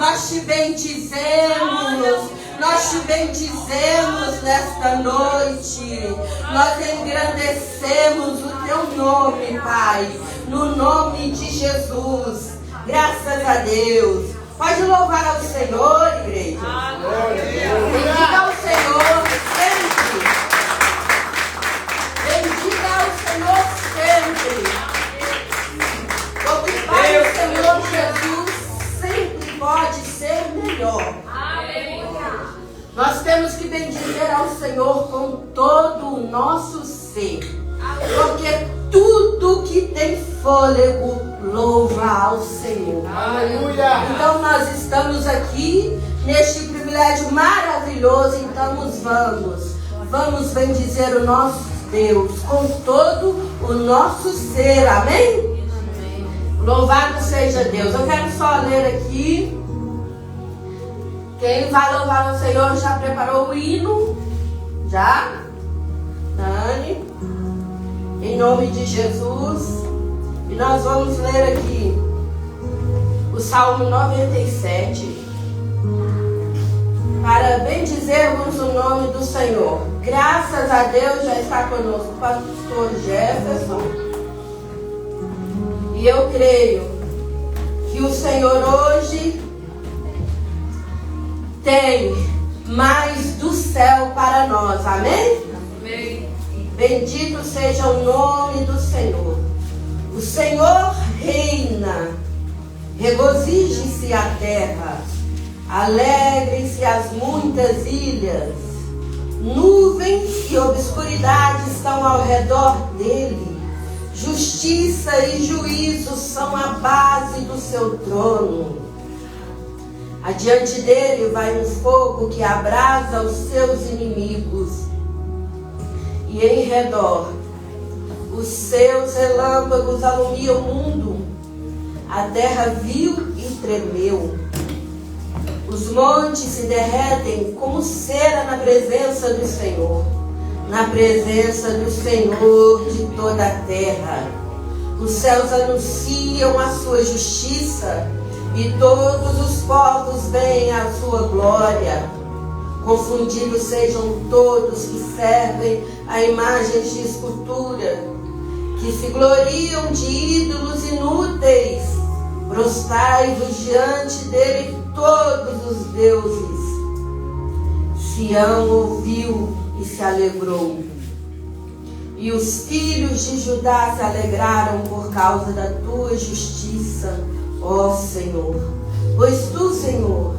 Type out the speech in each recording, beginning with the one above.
Nós te bendizemos. Nós te bendizemos nesta noite. Nós engrandecemos o teu nome, Pai. No nome de Jesus. Graças a Deus. Pode louvar ao Senhor, igreja. Bendiga ao Senhor sempre. Bendiga ao Senhor sempre. Porque para o Senhor Jesus sempre pode ser melhor. Nós temos que bendizer ao Senhor com todo o nosso ser. Porque tudo que tem fôlego louva ao Senhor. Aleluia. Então nós estamos aqui neste privilégio maravilhoso. Então vamos bendizer o nosso Deus com todo o nosso ser. Amém? Amém. Louvado seja Deus. Eu quero só ler aqui. Quem vai louvar ao Senhor já preparou o hino? Já? Dani? Em nome de Jesus. E nós vamos ler aqui o Salmo 97 para bendizermos o nome do Senhor. Graças a Deus já está conosco o pastor Jefferson. E eu creio que o Senhor hoje tem mais do céu para nós. Amém? Amém. Bendito seja o nome do Senhor. O Senhor reina. Regozije-se a terra. Alegrem-se as muitas ilhas. Nuvens e obscuridade estão ao redor dele. Justiça e juízo são a base do seu trono. Adiante dele vai um fogo que abrasa os seus inimigos. E em redor, os seus relâmpagos alumiam o mundo. A terra viu e tremeu. Os montes se derretem como cera na presença do Senhor. Na presença do Senhor de toda a terra. Os céus anunciam a sua justiça. E todos os povos veem a sua glória. Confundidos sejam todos que servem a imagens de escultura, que se gloriam de ídolos inúteis. Prostrai-vos diante dele todos os deuses. Sião ouviu e se alegrou. E os filhos de Judá se alegraram por causa da tua justiça, ó Senhor. Pois tu, Senhor,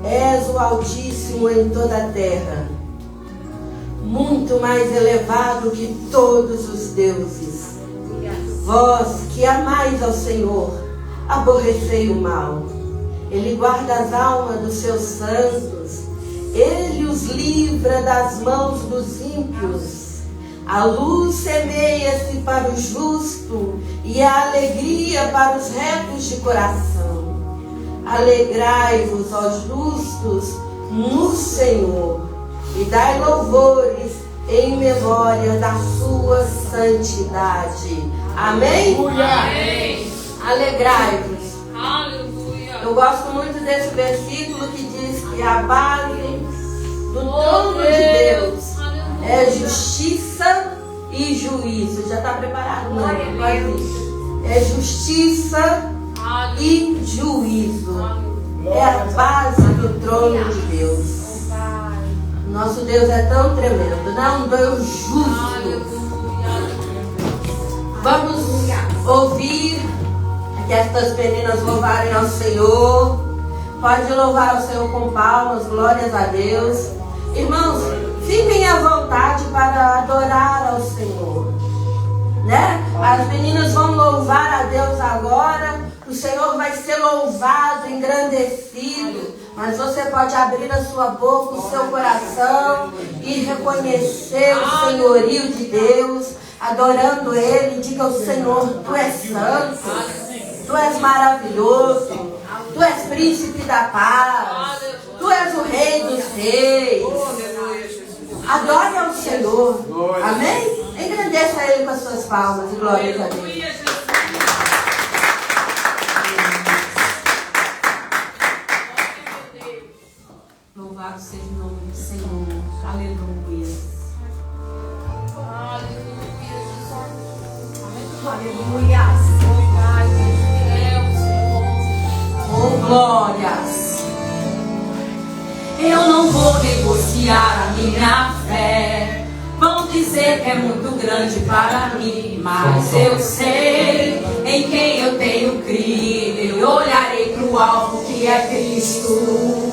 és o Altíssimo em toda a terra, muito mais elevado que todos os deuses. Vós que amais ao Senhor, aborrecei o mal. Ele guarda as almas dos seus santos. Ele os livra das mãos dos ímpios. A luz semeia-se para o justo e a alegria para os retos de coração. Alegrai-vos, ó justos, no Senhor, e dai louvores em memória da sua santidade. Amém? Amém. Alegrai-vos. Aleluia. Eu gosto muito desse versículo que diz que a base do trono de Deus é justiça e juízo. Já está preparado? Não, é justiça e juízo. É a base do trono de Deus. Nosso Deus é tão tremendo. Não é um Deus justo. Vamos ouvir que estas meninas louvarem ao Senhor. Pode louvar ao Senhor com palmas. Glórias a Deus. Irmãos, fiquem à vontade para adorar ao Senhor, né? As meninas vão louvar a Deus agora. O Senhor vai ser louvado, engrandecido. Mas você pode abrir a sua boca, o seu coração e reconhecer o senhorio de Deus, adorando Ele. Diga ao Senhor: Tu és santo, Tu és maravilhoso, Tu és príncipe da paz, Tu és o Rei dos reis. Adore ao Senhor. Amém? Engrandeça Ele com as suas palmas e glórias a Deus. seja o nome do Senhor. Aleluia. Aleluia. Oh, glórias. Eu não vou negociar a minha fé. Vão dizer que é muito grande para mim, mas eu sei em quem eu tenho crido. Eu olharei para o alvo que é Cristo.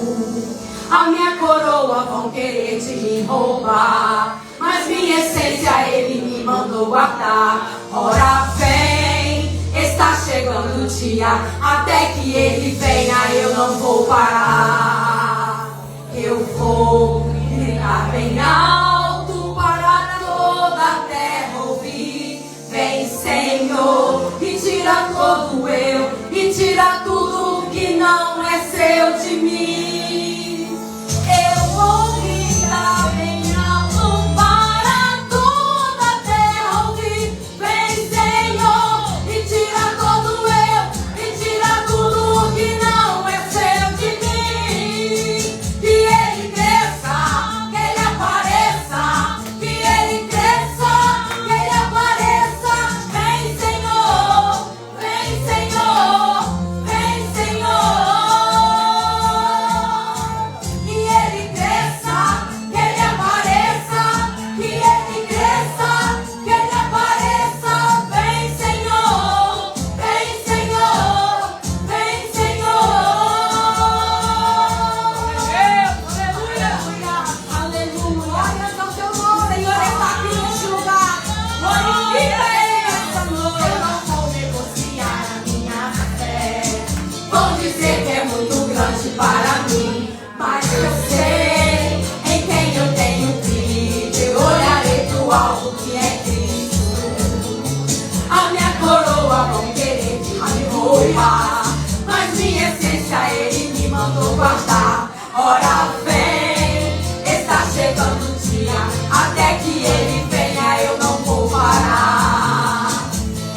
A minha coroa vão querer de me roubar, mas minha essência Ele me mandou guardar. Ora vem, está chegando o dia, até que Ele venha eu não vou parar. Eu vou gritar bem alto para toda a terra ouvir. Vem, Senhor, e tira todo eu, e tira tudo que não é seu de mim. Eu vou gritar bem alto para toda a terra ouvir. Vem, Senhor, e tira todo eu, e tira tudo que não é seu de mim. Que Ele cresça, que Ele apareça, que Ele cresça, que Ele apareça. Vem, Senhor, vem, Senhor, vem, Senhor. Que Ele cresça, que Ele apareça, que Ele cresça, que Ele apareça. Vem, Senhor, vem, Senhor, vem, Senhor. Aleluia. Glórias ao teu nome. Senhor está aqui neste lugar. Glorifica Ele esta noite. Eu não vou negociar a minha fé. Vão dizer que é muito grande para mim, mas eu sei em quem eu tenho crido. Eu olharei pro alto que é Cristo. A minha coroa vão querer de me roubar, mas minha essência Ele me mandou guardar. Ora vem, está chegando o dia, até que Ele venha eu não vou parar.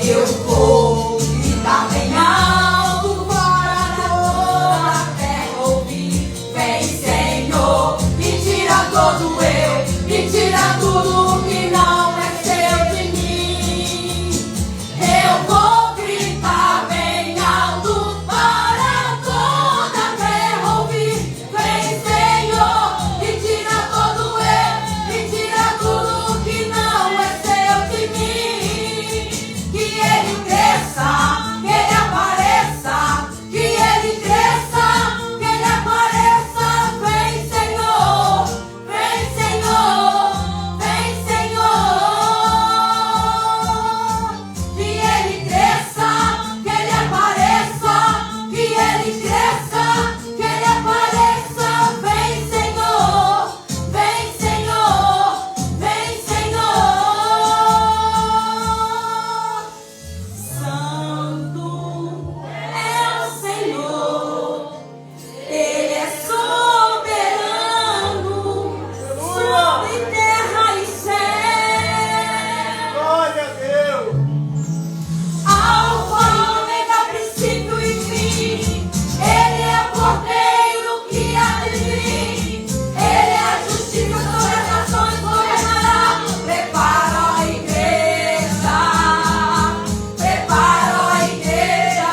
Eu vou gritar bem alto para toda a terra ouvir. Vem, Senhor, e tira todo eu, e tira tudo que não é seu de mim. Eu vou gritar bem alto para toda a terra ouvir. Vem, Senhor, e tira todo eu, e tira tudo que não é seu de mim. Que Ele cresça, que Ele apareça, que Ele cresça, que Ele apareça. Vem, Senhor, vem, Senhor, vem, Senhor. Que Ele cresça, que Ele apareça, que Ele cresça, que Ele apareça. Vem, Senhor, vem, Senhor, vem, Senhor. Santo é o Senhor, Ele é soberano sobre terra e céu. Glória a Deus! Alfa, ômega, princípio e fim. Ele é o cordeiro que há de vir. Ele é a justiça sobre as nações governará. Prepara a igreja, prepara a igreja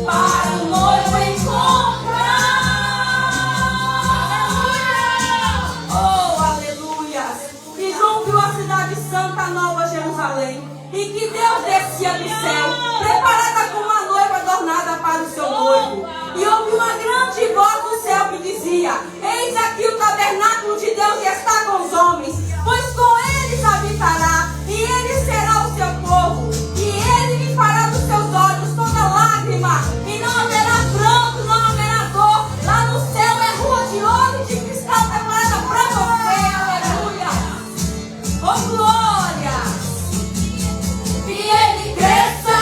para o noivo encontrar. Oh, aleluia! E João viu a cidade santa, Nova Jerusalém, e que Deus descia do céu, preparada como uma noiva adornada para o seu noivo. E ouviu uma grande voz do céu que dizia: Eis aqui o tabernáculo de Deus que está com os homens, pois com eles habitará, e ele será o seu povo, e ele lhe fará dos seus olhos toda lágrima, e não haverá pranto, não haverá dor. Lá no céu é rua de ouro e de cristal preparada para você. Aleluia! Oh, glória! Que Ele cresça,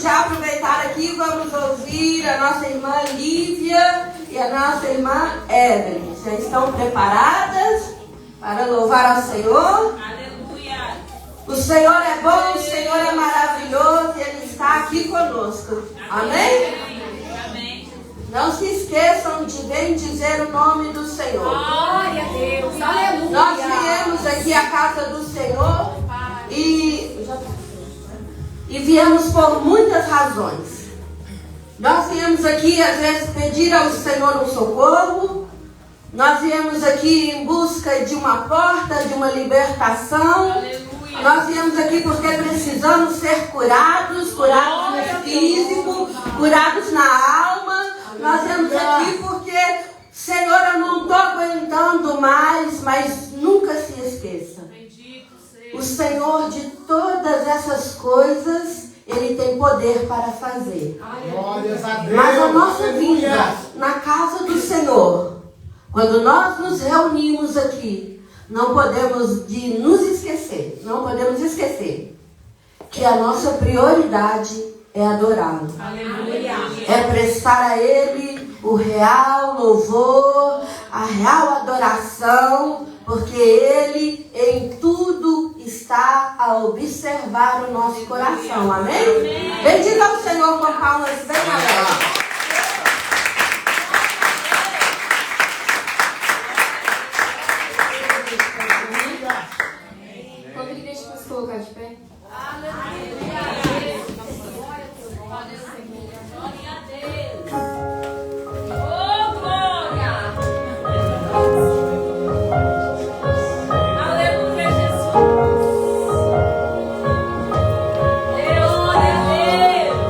já aproveitar aqui, vamos ouvir a nossa irmã Lívia e a nossa irmã Evelyn. Já estão preparadas para louvar ao Senhor? Aleluia. O Senhor é bom, o Senhor é maravilhoso e Ele está aqui conosco. Amém? Amém. Não se esqueçam de bendizer o nome do Senhor. Glória a Deus. Aleluia. Nós viemos aqui à casa do Senhor e viemos por muitas razões. Nós viemos aqui, às vezes, pedir ao Senhor um socorro. Nós viemos aqui em busca de uma porta, de uma libertação. Aleluia. Nós viemos aqui porque precisamos ser curados no físico, curados na alma. Nós viemos aqui porque, Senhor, eu não estou aguentando mais, mas nunca se esqueça. Bendito seja. O Senhor de todas essas coisas, Ele tem poder para fazer. Glórias a Deus. Mas a nossa Aleluia. vida na casa do Senhor, quando nós nos reunimos aqui, não podemos nos esquecer, não podemos esquecer que a nossa prioridade é adorá-lo. Aleluia. É prestar a Ele o real louvor, a real adoração, porque Ele em tudo está a observar o nosso coração. Amém? Bendiga o Senhor com palmas bem abertas. Vamos deixa para se colocar de pé. Glória a Deus. Oh, glória. Aleluia, Jesus. Glória a Deus.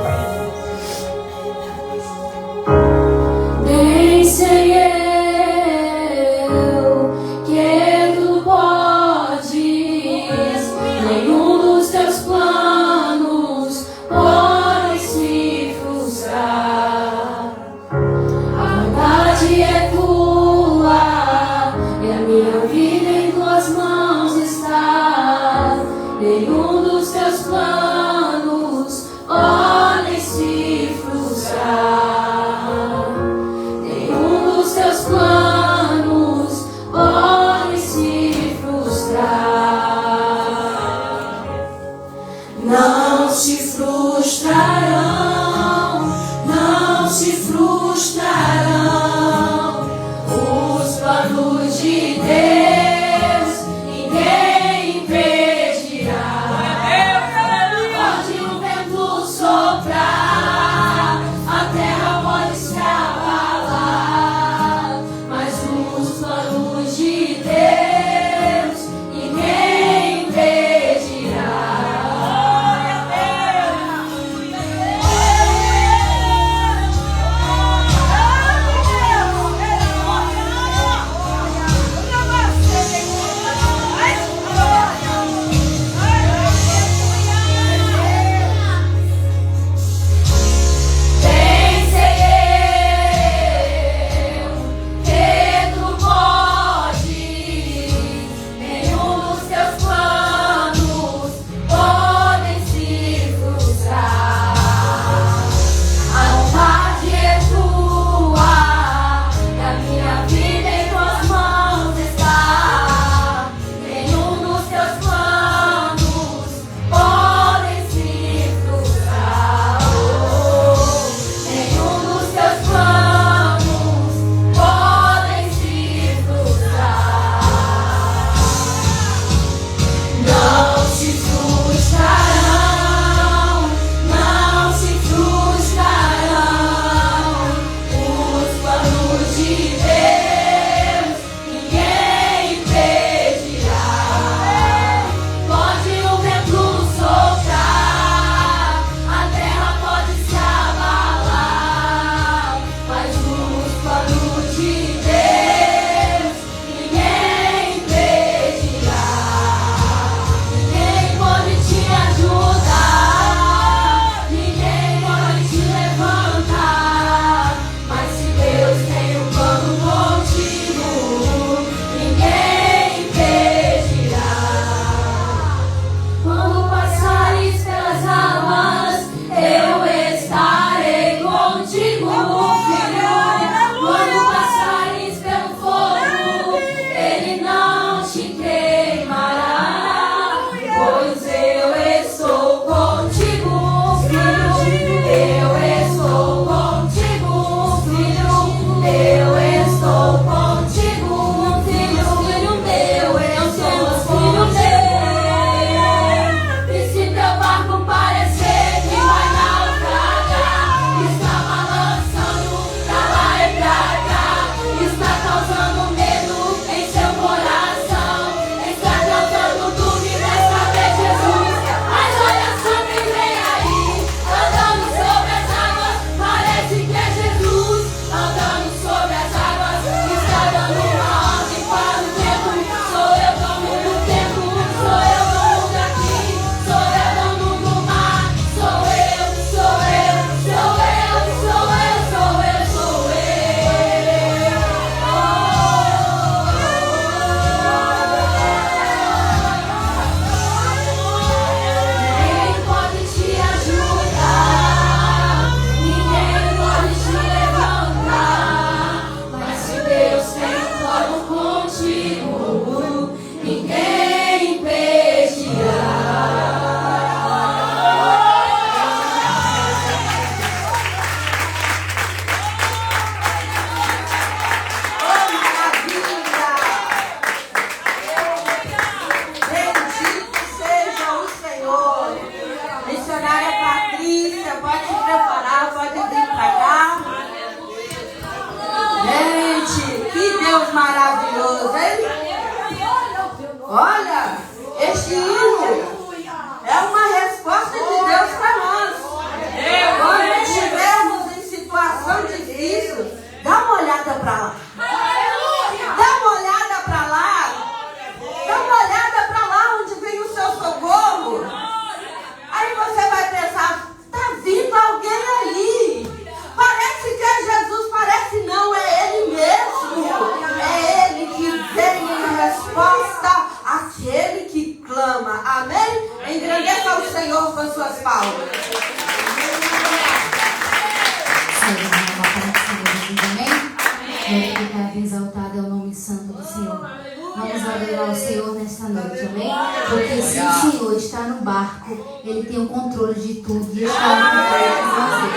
adorar o Senhor nesta noite, amém? Porque se o Senhor está no barco, Ele tem o controle de tudo e está no controle de fazer.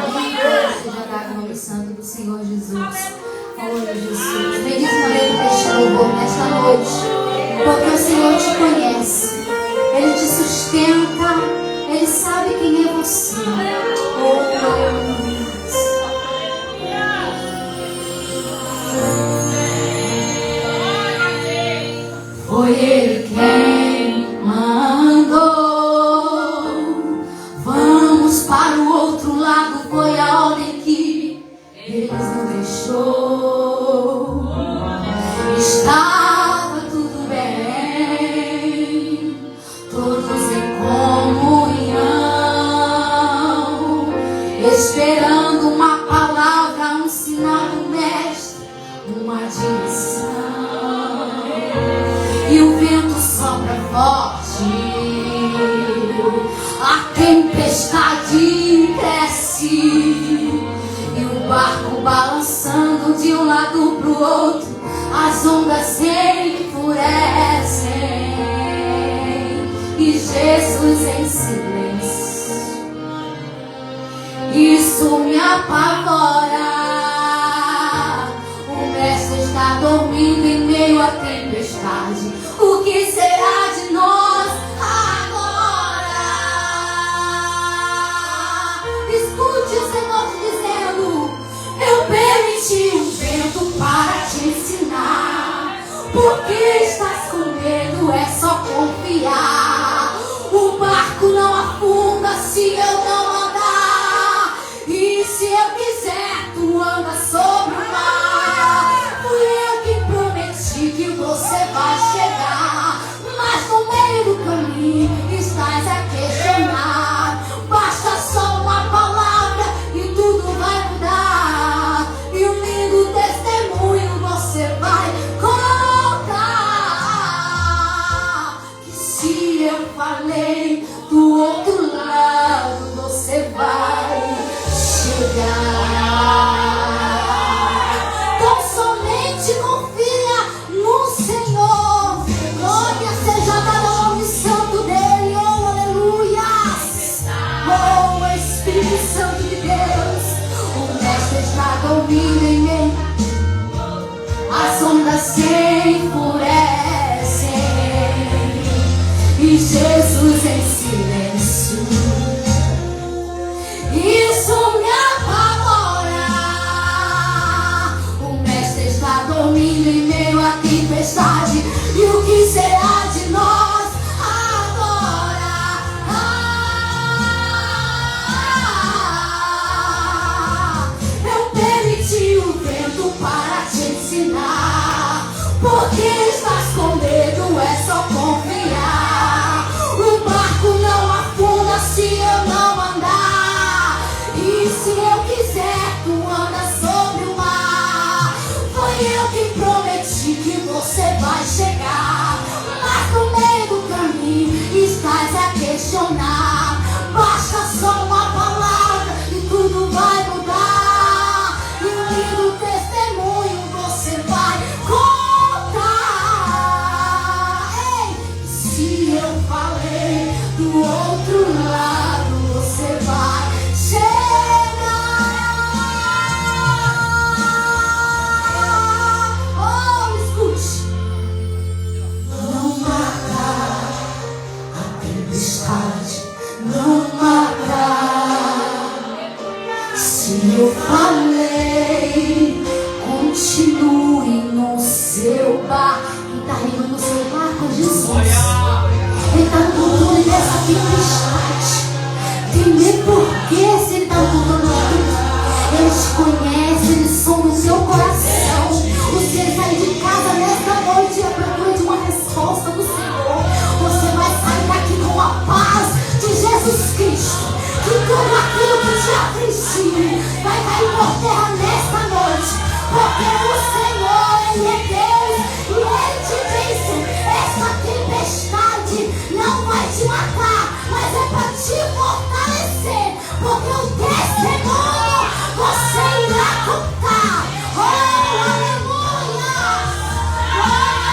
Amém? Glória seja dada o nome santo do Senhor Jesus. Oh, Jesus. Bendito também deste louvor nesta noite, porque o Senhor te conhece, Ele te sustenta, Ele sabe quem é você. Oh, aleluia. Foi Ele quem mandou. Vamos para o outro lado. Foi a ordem que Ele nos deixou. Estava tudo bem, todos em comunhão, esperando uma palavra, um sinal do mestre, uma direção. E o vento sopra forte, a tempestade cresce, e o barco balançando de um lado pro outro, as ondas se enfurecem, e Jesus em silêncio. Isso me apavora. O mestre está dormindo em meio à tempestade. O que será de nós agora? Escute o Senhor te dizendo: eu permiti o vento para te ensinar. Porque estás com medo, é só confiar. O barco não afunda se eu não andar. E se eu quiser, tu anda sobre o mar. Fui eu que prometi que você vai chegar. Mas no meio do caminho estás a questionar. Basta só uma palavra e tudo vai mudar. E um lindo testemunho você vai contar. Que se eu falei, do outro lado você vai chegar. Então somente confia no Senhor. Glória seja dada ao nome santo dele. Oh, aleluia. Oh, Espírito Santo de Deus, o mestre está dormindo em mim. As ondas se enfurecem e Jesus em silêncio. Isso me apavora. O mestre está dormindo em meio à tempestade. E o que será de nós agora? Eu permiti o vento para te ensinar. Porque estás com medo, é só confiar. O barco não afunda se eu não andar. E se eu quiser, tu anda sobre o mar. Foi eu que prometi que você vai chegar. Mas no meio do caminho estás a questionar. Basta só uma palavra e tudo vai mudar. E um lindo testemunho você vai contar. Ei, se eu falei, do outro lado você vai chegar. Oh, escute. Não mata a tempestade, não mata. Se eu falei, continue no seu barco. Quem está rindo no seu barco é Jesus. Ele está no controle dessa tempestade. Tem medo por quê se Ele está no controle de tudo? Ele te conhece, Ele sonda o seu coração. Você sai de casa nesta noite à procura de uma resposta do Senhor. Você vai sair daqui com a paz de Jesus Cristo. Que tudo aquilo que te afligiu vai cair por terra nesta noite. Porque o Senhor, Ele é Deus. E Ele te disse: essa tempestade não vai te matar, mas é para te fortalecer. Porque o testemunho você irá contar. Oh, aleluia! Glória a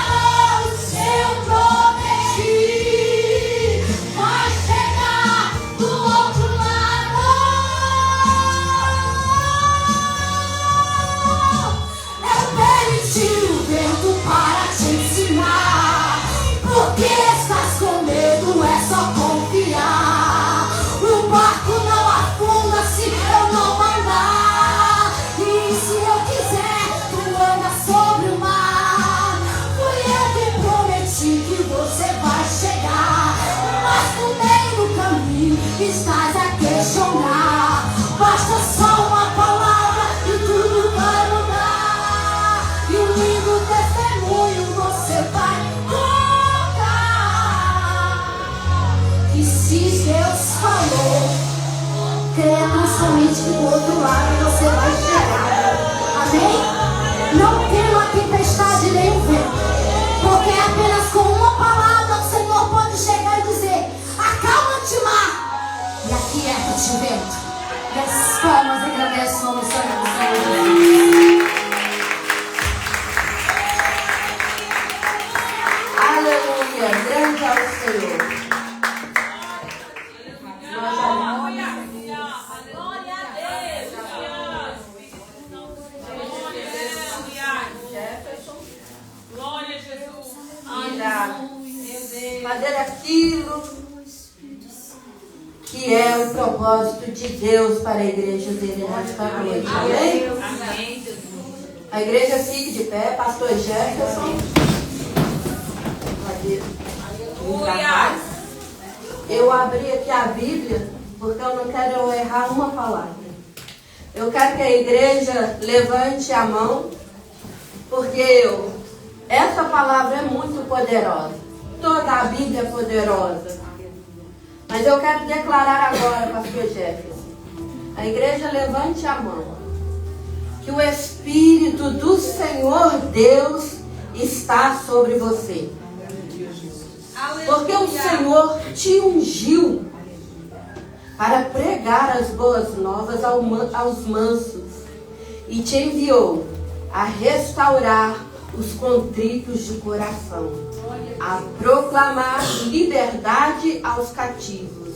é tão somente que do outro lado você vai chegar. Amém? Não tema a tempestade nem o vento, porque apenas com uma palavra o Senhor pode chegar e dizer: acalma-te, mar, e aquieta-te o vento. E as palmas agradecem o nome santo do Senhor. Aleluia, grande é o Senhor. Glória a Jesus. Fazer aquilo que é o propósito de Deus para a igreja dele nesta noite. Amém? Amém, Jesus. A igreja fique de pé, pastor Jefferson. Aleluia. Eu abri aqui a Bíblia porque eu não quero errar uma palavra. Eu quero que a igreja levante a mão, porque essa palavra é muito poderosa. Toda a Bíblia é poderosa. Mas eu quero declarar agora, pastor Jefferson, a igreja levante a mão, que o Espírito do Senhor Deus está sobre você. Porque o Senhor te ungiu para pregar as boas novas aos mansos e te enviou a restaurar os contritos de coração, a proclamar liberdade aos cativos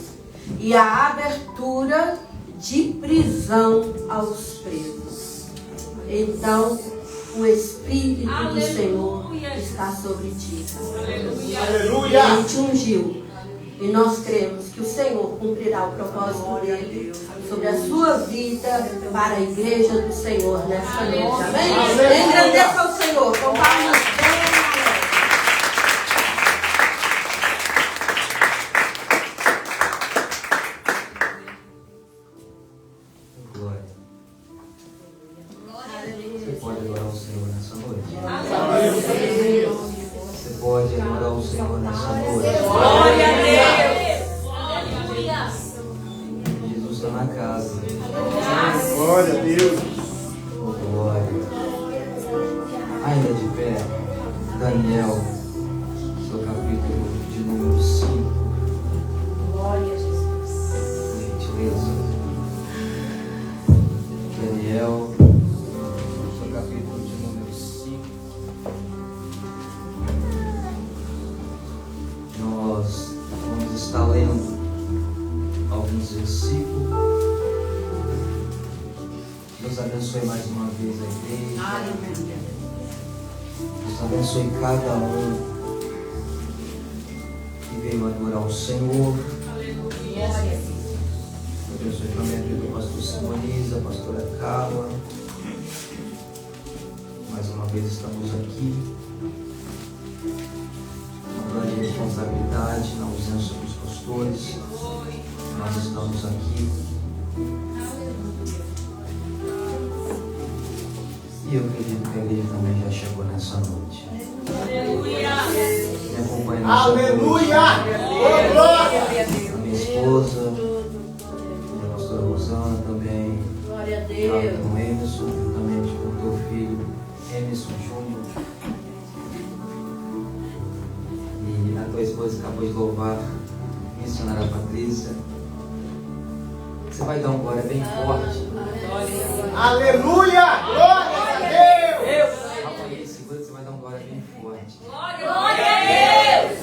e a abertura de prisão aos presos. Então, o Espírito do Senhor está sobre ti. Aleluia. Ele te ungiu. E nós cremos que o Senhor cumprirá o propósito dele sobre a sua vida para a igreja do Senhor nesta noite. Amém? Engrandeça ao Senhor. Com palmas bem. Glória. Você pode adorar o Senhor nessa noite? Você pode adorar o Senhor nessa noite? Glória a Deus. Aleluia. Jesus está na casa. Glória a Deus. Oh, glória. Ainda de pé, Daniel, seu capítulo de número 5. Glória a Jesus. Por gentileza. Daniel, seu capítulo de número 5. Nós vamos estar lendo alguns versículos. Deus abençoe mais uma vez a igreja. Deus abençoe cada um que veio adorar o Senhor. Abençoe também a vida do pastor Simoniza, a pastora Carla. Mais uma vez estamos aqui. Uma grande responsabilidade na ausência dos pastores. Nós estamos aqui. E eu acredito que a igreja também já chegou nessa noite. Me acompanha nessa Aleluia. noite. Oh, glória. A minha esposa, a pastora Rosana também. Glória a Ela Deus. com o Emerson, juntamente com o teu filho Emerson Júnior. E a tua esposa acabou de louvar, missionária Patrícia. Você vai dar um glória bem forte. Aleluia. Glória a Deus. Calma aí, segura que você vai dar um glória bem forte. Glória a Deus.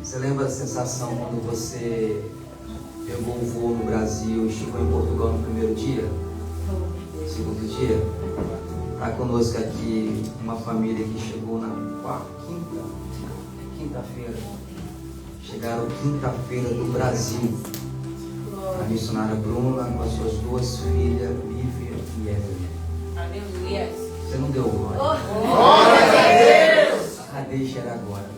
Você lembra da sensação quando você pegou o voo no Brasil e chegou em Portugal no primeiro dia? Segundo dia? Está conosco aqui uma família que chegou na quinta-feira. Chegaram quinta-feira do Brasil. A missionária Bruna com as suas duas filhas, Lívia e Evelyn. Aleluia. Você não deu glória. Glória a Deus. Ah, deixa ela agora.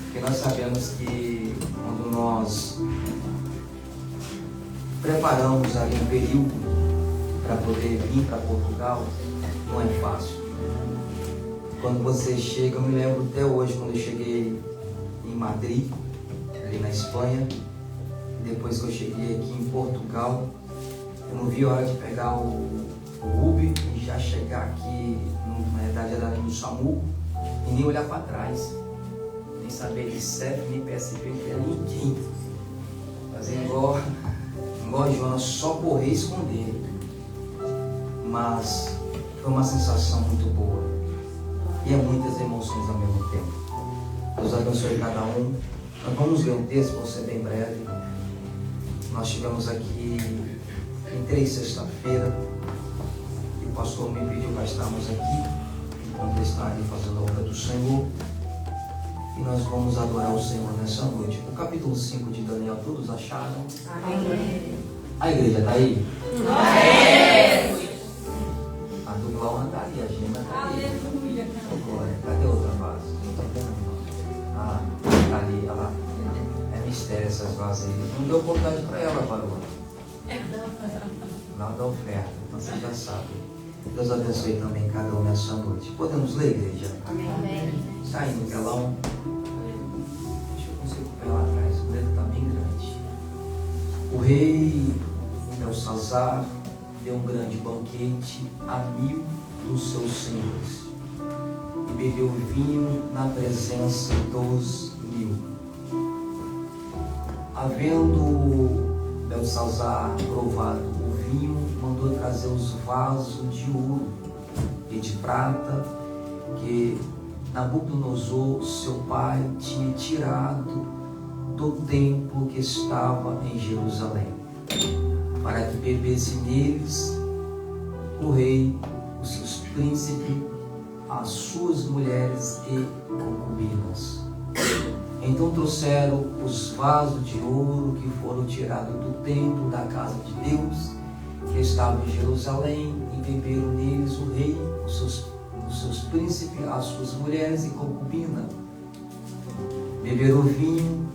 Porque nós sabemos que quando nós preparamos ali um período para poder vir para Portugal, não é fácil. Quando você chega, eu me lembro até hoje, quando eu cheguei em Madrid, ali na Espanha, depois que eu cheguei aqui em Portugal, eu não vi a hora de pegar o Uber e já chegar aqui, na verdade era no SAMU, e nem olhar para trás, nem saber de CEP, nem PSP, que era ninguém. Fazer igual a Joana, só correr e esconder. Mas foi uma sensação muito boa. E é muitas emoções ao mesmo tempo. Deus abençoe cada um. Nós vamos ler um texto, vou ser bem breve. Nós estivemos aqui em 3 sexta-feira e o pastor me pediu para estarmos aqui, enquanto ele está ali fazendo a obra do Senhor. E nós vamos adorar o Senhor nessa noite. O capítulo 5 de Daniel, todos acharam? Amém. A igreja está aí? Amém. A do Glauão está ali, a Gina está ali. Aleluia. Agora, cadê a outra vase? Não está vendo? Ah, está ali, olha lá. É mistério essas vases aí. Não deu vontade para ela, varona. Lá da oferta, então você já sabe. Deus abençoe também cada um nessa noite. Podemos ler, igreja? Amém. Está aí no telão. Deixa eu conseguir pegar lá atrás. O dedo está bem grande. O rei Belsazar deu um grande banquete a 1000 dos seus senhores e bebeu vinho na presença dos 1000. Havendo Belsazar provado o vinho, mandou trazer os vasos de ouro e de prata que Nabucodonosor, seu pai, tinha tirado do templo que estava em Jerusalém, para que bebesse neles o rei, os seus príncipes, as suas mulheres e concubinas. Então trouxeram os vasos de ouro que foram tirados do templo da casa de Deus, que estava em Jerusalém, e beberam neles o rei, os seus príncipes, as suas mulheres e concubinas. Beberam vinho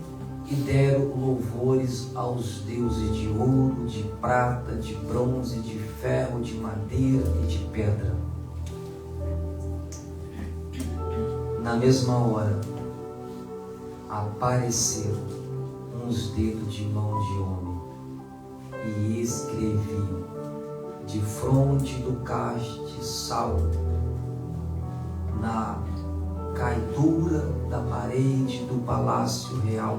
e deram louvores aos deuses de ouro, de prata, de bronze, de ferro, de madeira e de pedra. Na mesma hora, apareceram uns dedos de mão de homem e escreviam de fronte do castiçal na caidura da parede do palácio real.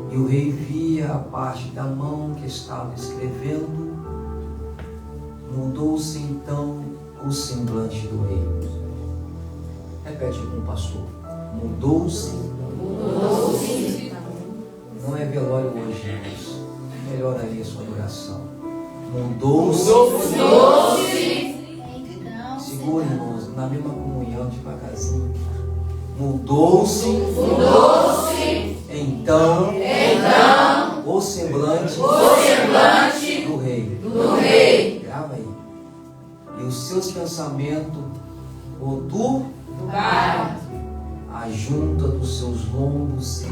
E o rei via a parte da mão que estava escrevendo. Mudou-se então o semblante do rei. Repete com o pastor. Mudou-se. Não é velório hoje, irmãos. Melhoraria a sua adoração. Mudou-se. Segura, irmãos, na mesma comunhão, devagarzinho. Mudou-se. Então, o semblante do rei. Grava aí. E os seus pensamentos turbaram. A junta dos seus lombos se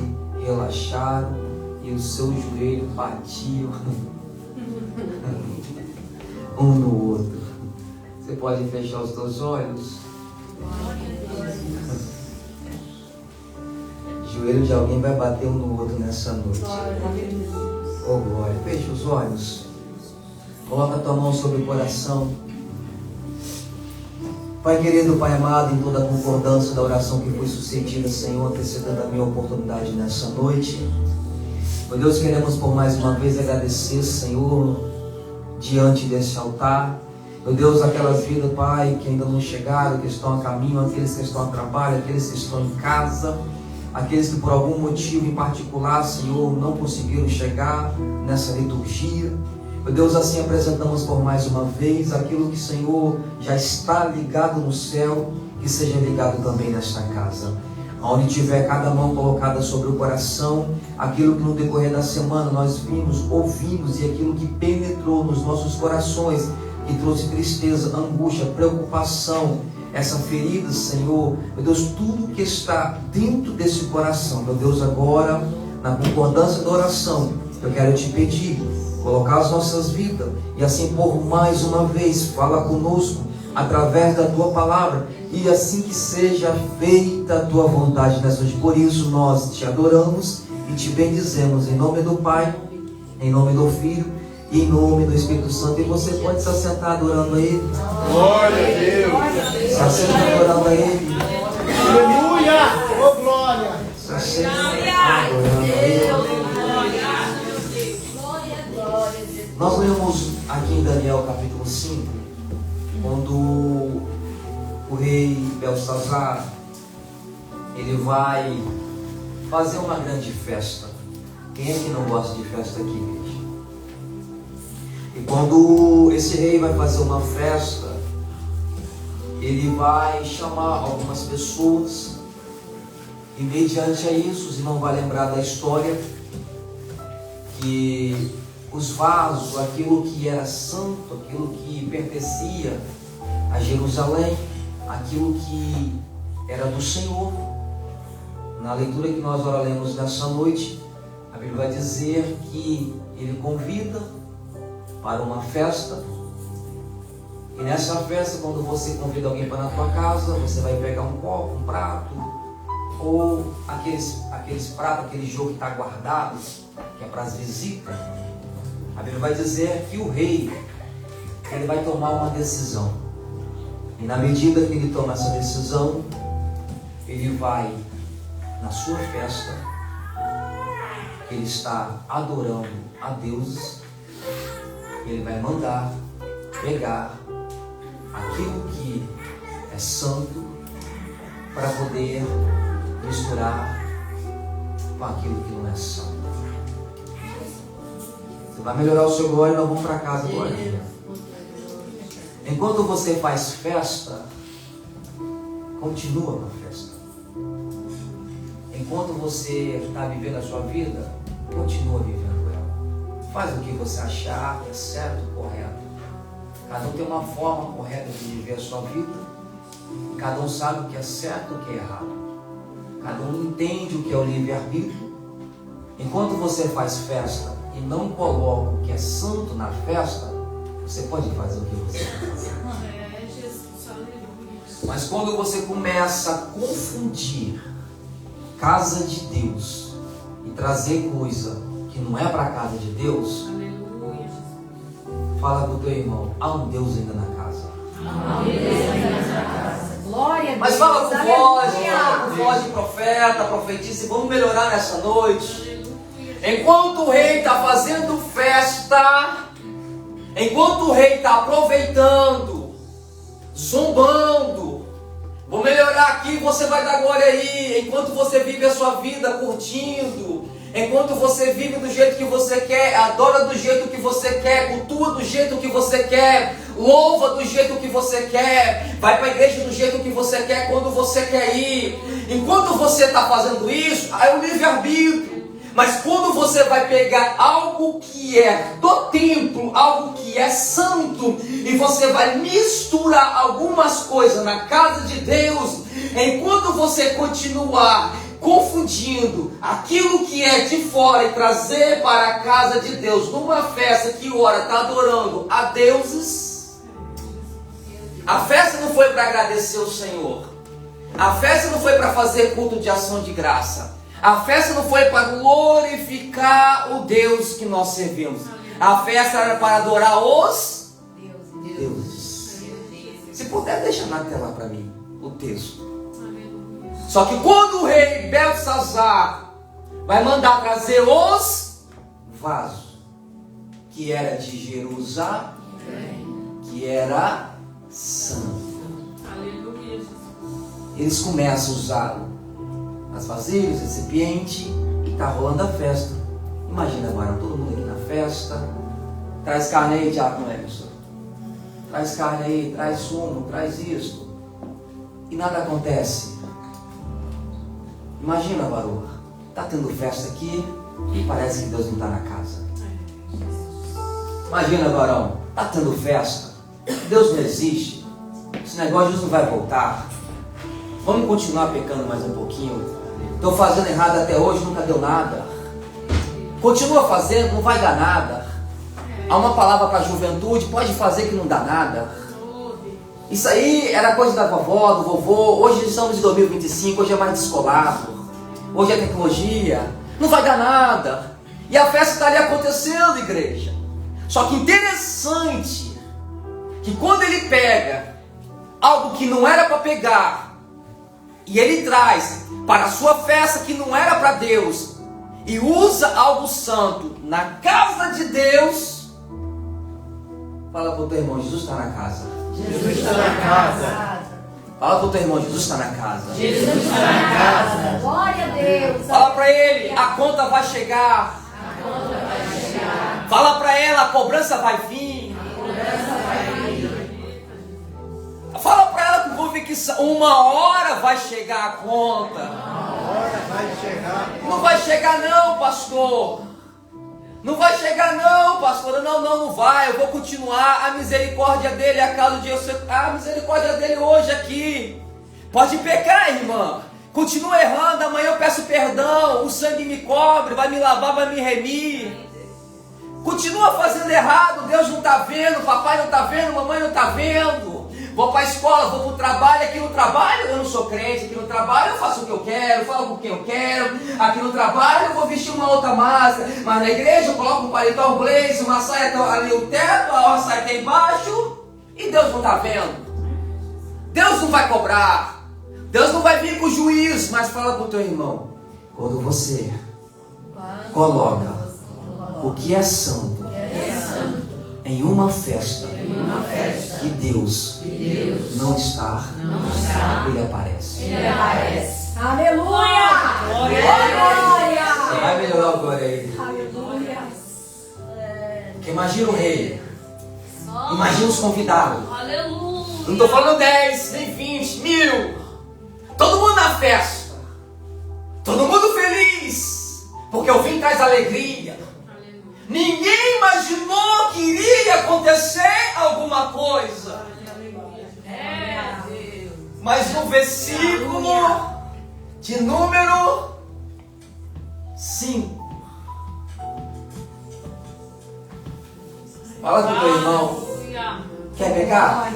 relaxaram e os seus joelhos batiam um no outro. Você pode fechar os teus olhos? O joelho de alguém vai bater um no outro nessa noite. Oh glória. Feche os olhos. Coloca a tua mão sobre o coração. Pai querido, Pai amado, em toda a concordância da oração que foi sucedida, Senhor, antecedendo a minha oportunidade nessa noite. Meu Deus, queremos por mais uma vez agradecer, Senhor, diante desse altar. Meu Deus, aquelas vidas, Pai, que ainda não chegaram, que estão a caminho, aqueles que estão a trabalho, aqueles que estão em casa, aqueles que por algum motivo em particular, Senhor, não conseguiram chegar nessa liturgia. Meu Deus, assim apresentamos por mais uma vez aquilo que, Senhor, já está ligado no céu, que seja ligado também nesta casa. Onde tiver cada mão colocada sobre o coração, aquilo que no decorrer da semana nós vimos, ouvimos, e aquilo que penetrou nos nossos corações, que trouxe tristeza, angústia, preocupação, essa ferida, Senhor, meu Deus, tudo que está dentro desse coração, meu Deus, agora, na concordância da oração, eu quero te pedir, colocar as nossas vidas, e assim por mais uma vez, fala conosco, através da tua palavra, e assim que seja feita a tua vontade nessa noite. Por isso nós te adoramos e te bendizemos em nome do Pai, em nome do Filho e em nome do Espírito Santo. E você pode se assentar adorando a Ele. Glória a Deus. Se assenta adorando a Ele. Aleluia. Oh, glória. Se assenta adorando a Ele. Nós lemos aqui em Daniel capítulo 5, quando o rei Belsazar, ele vai fazer uma grande festa. Quem é que não gosta de festa aqui, igreja? E quando esse rei vai fazer uma festa, ele vai chamar algumas pessoas, e mediante a isso, se não vai lembrar da história, que os vasos, aquilo que era santo, aquilo que pertencia a Jerusalém, aquilo que era do Senhor. Na leitura que nós ora lemos nessa noite, a Bíblia vai dizer que ele convida para uma festa. E nessa festa, quando você convida alguém para na tua casa, você vai pegar um copo, um prato, ou aqueles pratos, aquele jogo que está guardado, que é para as visitas. A Bíblia vai dizer que o rei, ele vai tomar uma decisão. E na medida que ele toma essa decisão, ele vai, na sua festa, ele está adorando a Deus, ele vai mandar pegar aquilo que é santo para poder misturar com aquilo que não é santo. Você vai melhorar o seu glória e nós vamos para casa agora. Enquanto você faz festa, continua com a festa. Enquanto você está vivendo a sua vida, continua vivendo ela. Faz o que você achar que é certo, correto. Cada um tem uma forma correta de viver a sua vida. Cada um sabe o que é certo e o que é errado. Cada um entende o que é o livre-arbítrio. Enquanto você faz festa e não coloca o que é santo na festa, você pode fazer o que você quer. Mas quando você começa a confundir casa de Deus e trazer coisa que não é para a casa de Deus, fala para o teu irmão, há um Deus ainda na casa. Glória a Deus. Mas fala com voz de profeta, profetisa, e vamos melhorar nessa noite. Enquanto o rei está fazendo festa, enquanto o rei está aproveitando, zombando, vou melhorar aqui, você vai dar glória aí. Enquanto você vive a sua vida curtindo, enquanto você vive do jeito que você quer, adora do jeito que você quer, cultua do jeito que você quer, louva do jeito que você quer, vai para a igreja do jeito que você quer, quando você quer ir. Enquanto você está fazendo isso, é o livre-arbítrio. Mas quando você vai pegar algo que é do templo, algo que é santo, e você vai misturar algumas coisas na casa de Deus, enquanto você continuar confundindo aquilo que é de fora e trazer para a casa de Deus, numa festa que ora está adorando a deuses, a festa não foi para agradecer o Senhor, a festa não foi para fazer culto de ação de graça, a festa não foi para glorificar o Deus que nós servimos. A festa era para adorar os deuses. Se puder, deixa na tela para mim o texto. Só que quando o rei Belsazar vai mandar trazer os vasos, que era de Jerusalém, que era santo, eles começam a usar as vasilhas, recipiente, e está rolando a festa. Imagina agora, todo mundo aqui na festa. Traz carne aí, Diácono Emerson. Traz carne aí, traz sumo, traz isso. E nada acontece. Imagina, Baruch, está tendo festa aqui e parece que Deus não está na casa. Imagina, Barão, está tendo festa, Deus não existe, esse negócio Deus não vai voltar. Vamos continuar pecando mais um pouquinho. Estou fazendo errado até hoje, nunca deu nada. Continua fazendo, não vai dar nada. Há uma palavra para a juventude, pode fazer que não dá nada. Isso aí era coisa da vovó, do vovô. Hoje estamos em 2025, hoje é mais descolado. Hoje é tecnologia. Não vai dar nada. E a festa está ali acontecendo, igreja. Só que interessante que quando ele pega algo que não era para pegar e ele traz para a sua festa que não era para Deus e usa algo santo na casa de Deus, fala para o teu irmão, Jesus está na casa. Jesus está na casa. Fala para o teu irmão, Jesus está na casa. Jesus está na casa. Glória a Deus. Fala para ele, a conta vai chegar. A conta vai chegar. Fala para ela, a cobrança vai vir. A cobrança vai vir. Fala para ela com convicção, uma hora vai chegar a conta. A hora vai chegar. Não vai chegar não, pastor. Não vai chegar não, pastora. Não vai. Eu vou continuar. A misericórdia dele é a causa de a misericórdia dele hoje aqui. Pode pecar, irmã. Continua errando. Amanhã eu peço perdão. O sangue me cobre, vai me lavar, vai me remir. Continua fazendo errado. Deus não está vendo, papai não está vendo, mamãe não está vendo. Vou para a escola, vou para o trabalho. Aqui no trabalho eu não sou crente. Aqui no trabalho eu faço o que eu quero, falo com quem eu quero. Aqui no trabalho eu vou vestir uma outra máscara. Mas na igreja eu coloco um paletó, um blazer, uma saia ali o teto, a saia aqui embaixo. E Deus não está vendo. Deus não vai cobrar. Deus não vai vir com juízo. Mas fala para o teu irmão. Quando você coloca o que é santo em uma festa que Deus não está, ele aparece. Aleluia. Glória. Você vai melhorar o glória aí. Aleluia. Porque imagina o rei. Imagina os convidados. Aleluia. Não estou falando 10, nem 20, 1000. Todo mundo na festa. Todo mundo feliz. Porque o vinho traz alegria. Ninguém imaginou que iria acontecer alguma coisa. Mas no versículo de número 5. Fala com o teu irmão. Quer pecar?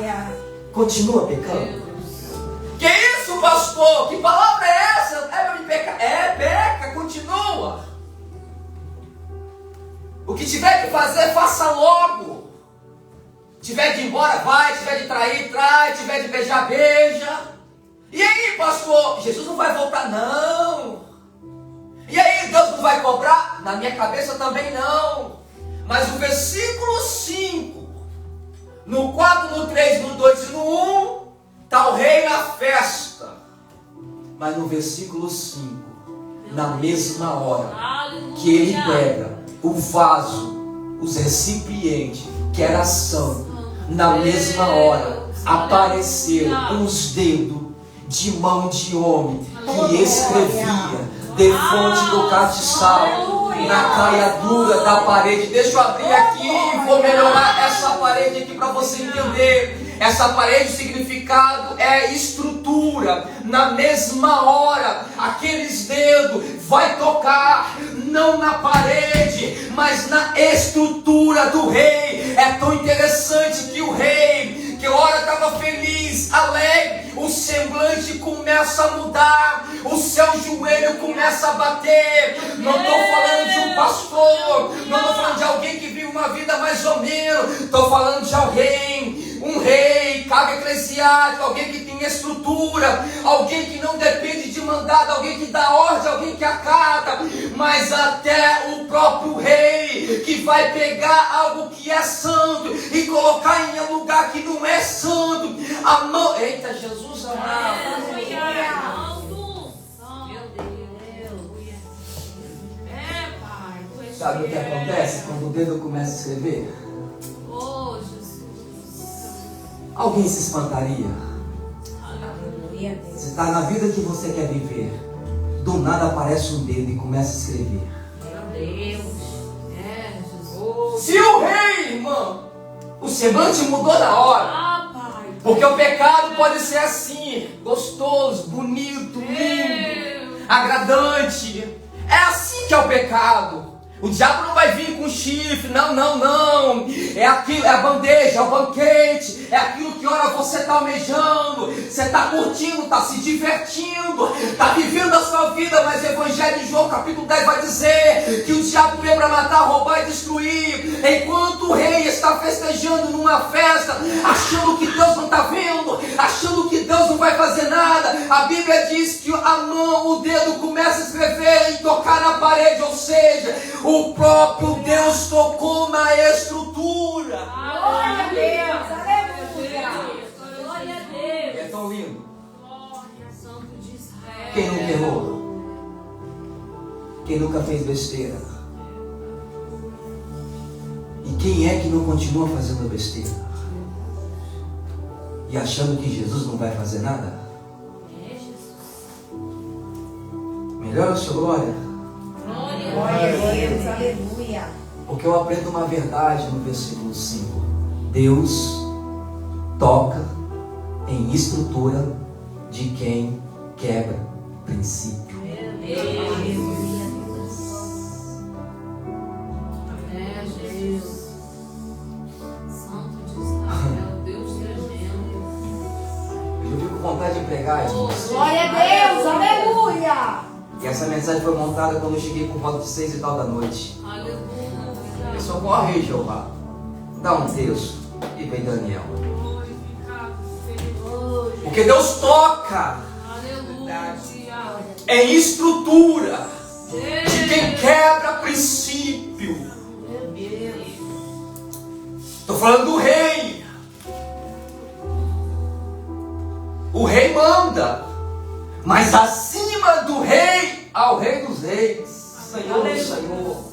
Continua pecando. Que isso, pastor? Que palavra é essa? É para me pecar? É, peca, continua. O que tiver que fazer, faça logo. Tiver de ir embora, vai. Tiver de trair, trai. Tiver de beijar, beija. E aí, pastor? Jesus não vai voltar, não. E aí, Deus não vai cobrar? Na minha cabeça também não. Mas o versículo 5, no 4, no 3, no 2 e no 1, está o rei na festa. Mas no versículo 5, na mesma hora que ele pega o vaso, os recipientes, que era santo, na mesma hora apareceram os dedos de mão de homem que escrevia defronte do castiçal na caiadura da parede. Deixa eu abrir aqui e vou melhorar essa parede aqui para você entender. Essa parede, o significado é estrutura. Na mesma hora, aqueles dedos vai tocar não na parede, mas na estrutura do rei. É tão interessante que o rei, que ora estava feliz, alegre, o semblante começa a mudar, o seu joelho começa a bater. Não estou falando de um pastor, não estou falando de alguém que vive uma vida mais ou menos, estou falando de alguém, um rei, cargo eclesiástico, alguém que tem estrutura, alguém que não depende de mandado, alguém que dá ordem, alguém que acata, mas até o próprio rei que vai pegar algo que é santo e colocar em um lugar que não é santo. A mão, eita, Jesus amado. Sabe o que acontece quando o dedo começa a escrever? Oh, Jesus. Alguém se espantaria? Você está na vida que você quer viver, do nada aparece um dedo e começa a escrever. Meu Deus. É, Jesus. Se o rei, irmão, o semblante mudou na hora. Ah, Pai. Porque o pecado pode ser assim, gostoso, bonito, lindo, agradante. É assim que é o pecado. O diabo não vai vir com chifre, não. É aquilo, é a bandeja, é o banquete, é aquilo que ora você está almejando. Você está curtindo, está se divertindo, está vivendo a sua vida, mas o Evangelho de João capítulo 10 vai dizer que o diabo veio para matar, roubar e destruir. Enquanto o rei está festejando numa festa, achando que Deus não está vendo, achando que Deus não vai fazer nada, a Bíblia diz que a mão, o dedo começa a escrever e tocar na parede, ou seja, o próprio Deus tocou na estrutura. Glória a Deus. Aleluia. Glória a Deus. É tão lindo. Glória, Santo de Israel. Quem nunca errou? Quem nunca fez besteira? E quem é que não continua fazendo besteira? E achando que Jesus não vai fazer nada? É, Jesus. Melhora a sua glória. Glória a Deus. Aleluia. Porque eu aprendo uma verdade no versículo 5. Deus toca em estrutura de quem quebra princípio. É, Jesus. Santo de Israel, Deus tremendo. Eu fico com vontade de pregar, irmãos. Glória a Deus. Aleluia. E essa mensagem foi montada quando eu cheguei por volta de 6 e tal da noite. Aleluia. Eu socorre, Jeová. Dá um texto e vem Daniel. Glorificado Senhor. Porque Deus toca Aleluia. em estrutura de quem quebra princípio. Estou falando do rei. O rei manda, mas acima do rei, ao rei dos reis, Senhor do Senhor.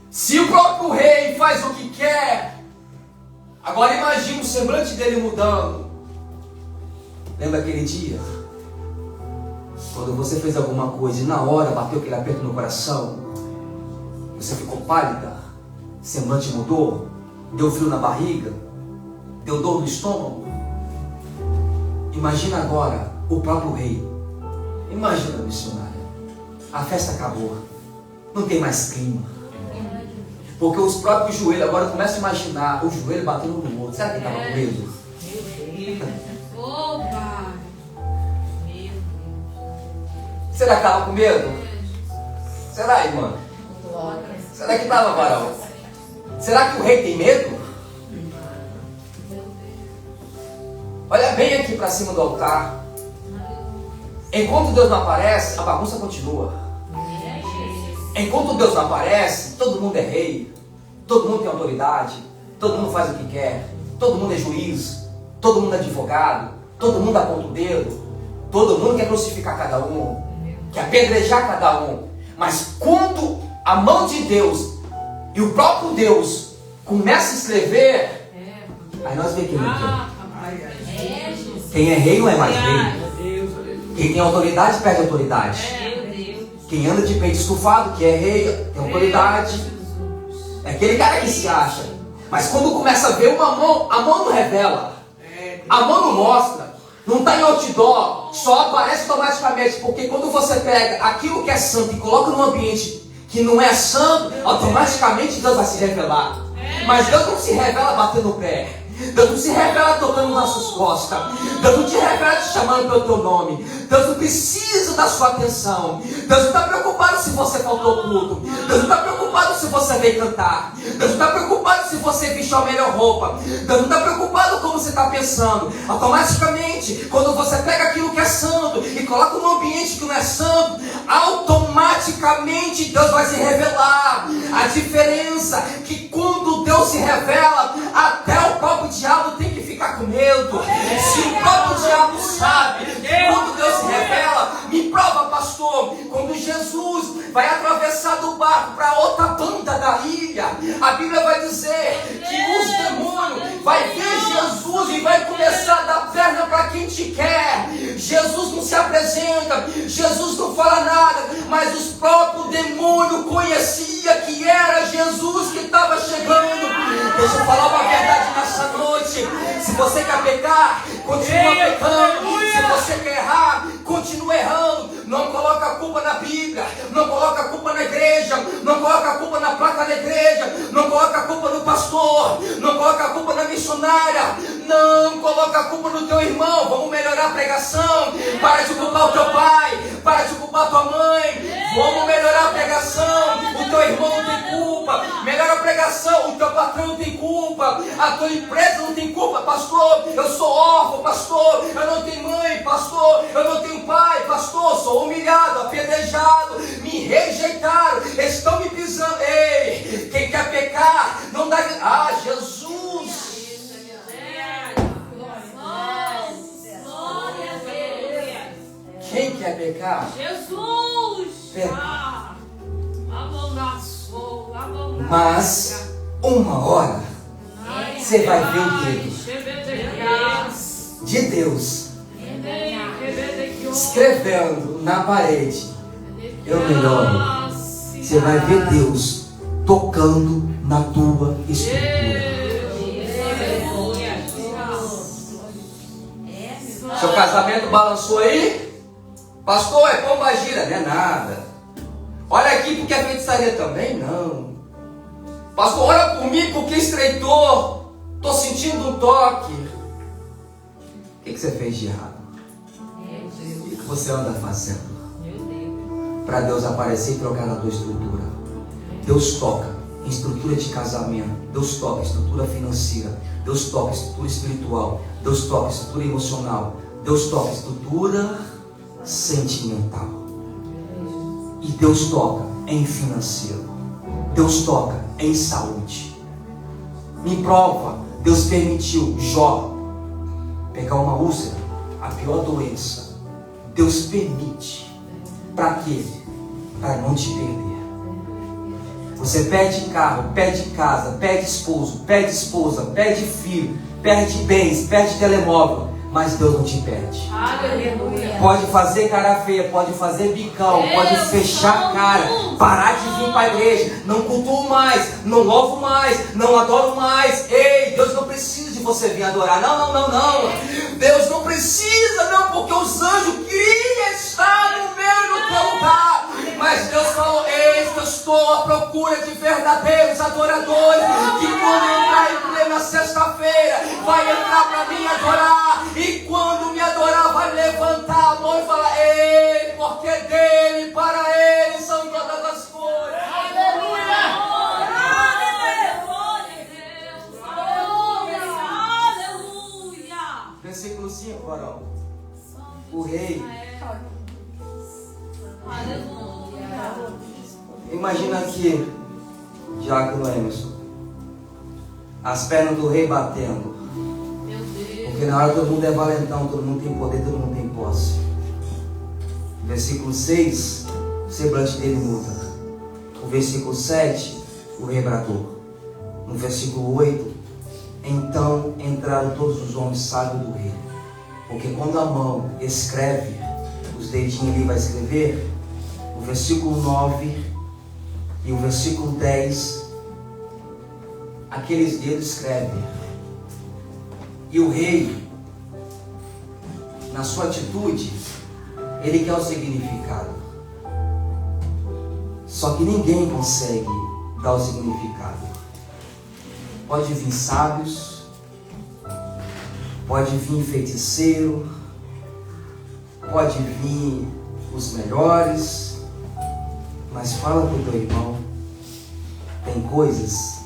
Se o próprio rei faz o que quer, agora imagine o semblante dele mudando. Lembra aquele dia? Quando você fez alguma coisa e na hora bateu aquele aperto no coração, você ficou pálida, semblante mudou, deu frio na barriga, deu dor no estômago. Imagina agora o próprio rei. Imagina, missionária. A festa acabou. Não tem mais clima. Porque os próprios joelhos, agora começa a imaginar o joelho batendo no outro. Será que ele estava com medo? Oh, Pai. Será que estava com medo? Será, irmã? Será que estava, varão? Será que o rei tem medo? Olha bem aqui para cima do altar. Enquanto Deus não aparece, a bagunça continua. Enquanto Deus não aparece, todo mundo é rei, todo mundo tem autoridade, todo mundo faz o que quer, todo mundo é juiz, todo mundo é advogado, todo mundo aponta o dedo, todo mundo quer crucificar cada um, quer apedrejar cada um. Mas quando a mão de Deus e o próprio Deus começa a escrever, Aí nós vemos Jesus. quem é rei não é mais rei. Quem tem autoridade perde autoridade. Quem anda de peito estufado, que é rei, tem autoridade. É aquele cara que se acha. Mas quando começa a ver uma mão, a mão não revela. A mão não mostra. Não está em outdoor. Só aparece automaticamente. Porque quando você pega aquilo que é santo e coloca num ambiente que não é santo, automaticamente Deus vai se revelar. Mas Deus não se revela batendo o pé. Deus não se revela tocando nas suas costas. Deus não te revela te chamando pelo teu nome. Deus não precisa da sua atenção. Deus não está preocupado se você faltou ao culto. Deus não está preocupado se você veio cantar. Deus não está preocupado se você vestiu a melhor roupa. Deus não está preocupado como você está pensando. Automaticamente, quando você pega aquilo que é santo e coloca num ambiente que não é santo, automaticamente Deus vai se revelar. A diferença é que quando Deus se revela, até o próprio diabo tem que ficar com medo. Se o próprio diabo sabe, quando Deus se revela, me prova, pastor, quando Jesus vai atravessar do barco para outra banda da ilha, a Bíblia vai dizer que os demônios vai ver Jesus e vai começar a dar perna para quem te quer. Jesus não se apresenta, Jesus não fala nada, mas os próprios demônios conheciam que era Jesus que estava chegando. Deixa eu falar uma verdade nessa noite. Se Se você quer pecar, continua pecando. Se você quer errar, continua errando. Não coloca a culpa na Bíblia, não coloca a culpa na igreja, não coloca a culpa na placa da igreja, não coloca a culpa no pastor, não coloca a culpa na missionária, não coloca a culpa no teu irmão. Vamos melhorar a pregação. Para de culpar o teu pai, para de culpar a tua mãe. Vamos melhorar a pregação. O teu irmão não tem culpa. Melhora a pregação. O teu patrão não tem culpa. A tua empresa não tem culpa. Pastor, eu sou órfão. Pastor, eu não tenho mãe. Pastor, eu não tenho pai. Pastor, sou humilhado, apedrejado, me rejeitaram, estão me pisando. Ei, quem quer pecar não dá. Ah, Jesus! Quem quer pecar? Jesus! Peca. Abençoa. Mas uma hora você vai ver o dedo de Deus escrevendo na parede. Eu melhoro. Você vai ver Deus tocando na tua estrutura. Seu casamento balançou aí? Pastor, é pombagira? Não é nada. Olha aqui porque é feitiçaria também? Não. Pastor, ora por mim porque estreitou. Estou sentindo um toque. O que você fez de errado? O que você anda fazendo? Para Deus aparecer e trocar na tua estrutura. Deus toca em estrutura de casamento. Deus toca em estrutura financeira. Deus toca em estrutura espiritual. Deus toca em estrutura emocional. Deus toca em estrutura sentimental. E Deus toca em financeiro. Deus toca em saúde. Me prova. Deus permitiu Jó pegar uma úlcera, a pior doença. Deus permite. Para quê? Para não te perder. Você perde carro, perde casa, perde esposo, perde esposa, perde filho, perde bens, perde telemóvel, mas Deus não te perde. Aleluia. Pode fazer cara feia, pode fazer bicão, pode fechar a cara, parar de vir para a igreja, não cultuo mais, não louvo mais, não adoro mais. Ei, Deus não precisa de você vir adorar. Não. Deus não precisa, não, porque os anjos queriam estar no meu e no teu lugar. Mas Deus falou: eis que eu estou à procura de verdadeiros adoradores, que quando entrar em plena sexta-feira, vai entrar para mim adorar. E quando me adorar, vai levantar a mão e falar: ei, porque dele, para ele são todas as coisas. Aleluia. Versículo 5, varão. O rei. Imagina aqui, Diácono Emerson, as pernas do rei batendo. Porque na hora todo mundo é valentão, todo mundo tem poder, todo mundo tem posse. Versículo 6, o semblante dele muda. O versículo 7, o rei bradou. No versículo 8, então entraram todos os homens sábios do rei. Porque quando a mão escreve, os dedinhos ali vai escrever, o versículo 9 e o versículo 10, aqueles dedos escrevem. E o rei, na sua atitude, ele quer o significado. Só que ninguém consegue dar o significado. Pode vir sábios, pode vir feiticeiro, pode vir os melhores, mas fala para o teu irmão, tem coisas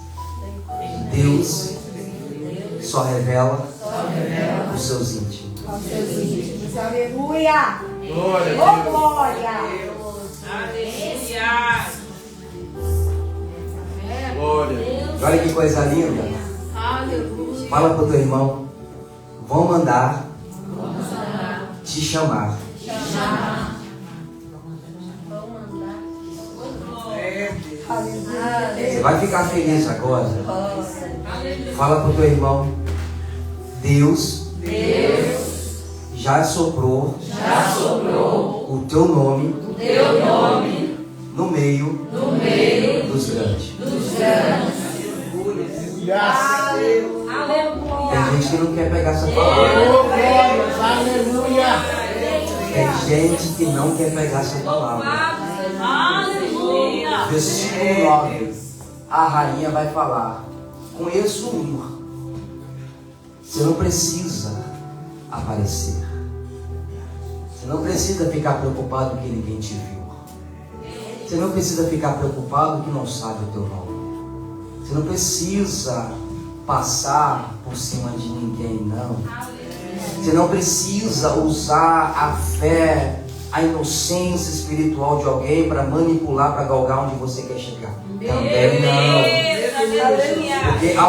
que Deus só revela os seus íntimos. Aleluia! Glória Oh, a Deus. glória! Glória a Deus. Olha que coisa linda. Fala para o teu irmão, vão mandar te chamar. Você vai ficar feliz agora. Fala para o teu irmão, Deus já soprou o teu nome no meio dos grandes. Graças a Deus. Tem Tem gente que não quer pegar essa palavra. Aleluia. Tem gente que não quer pegar essa palavra. Aleluia. Versículo 9. A rainha vai falar: conheço um. Você não precisa aparecer. Você não precisa ficar preocupado que ninguém te viu. Você não precisa ficar preocupado que não sabe o teu nome. Você não precisa passar por cima de ninguém, não. Você não precisa usar a fé, a inocência espiritual de alguém para manipular, para galgar onde você quer chegar. Também não. Porque há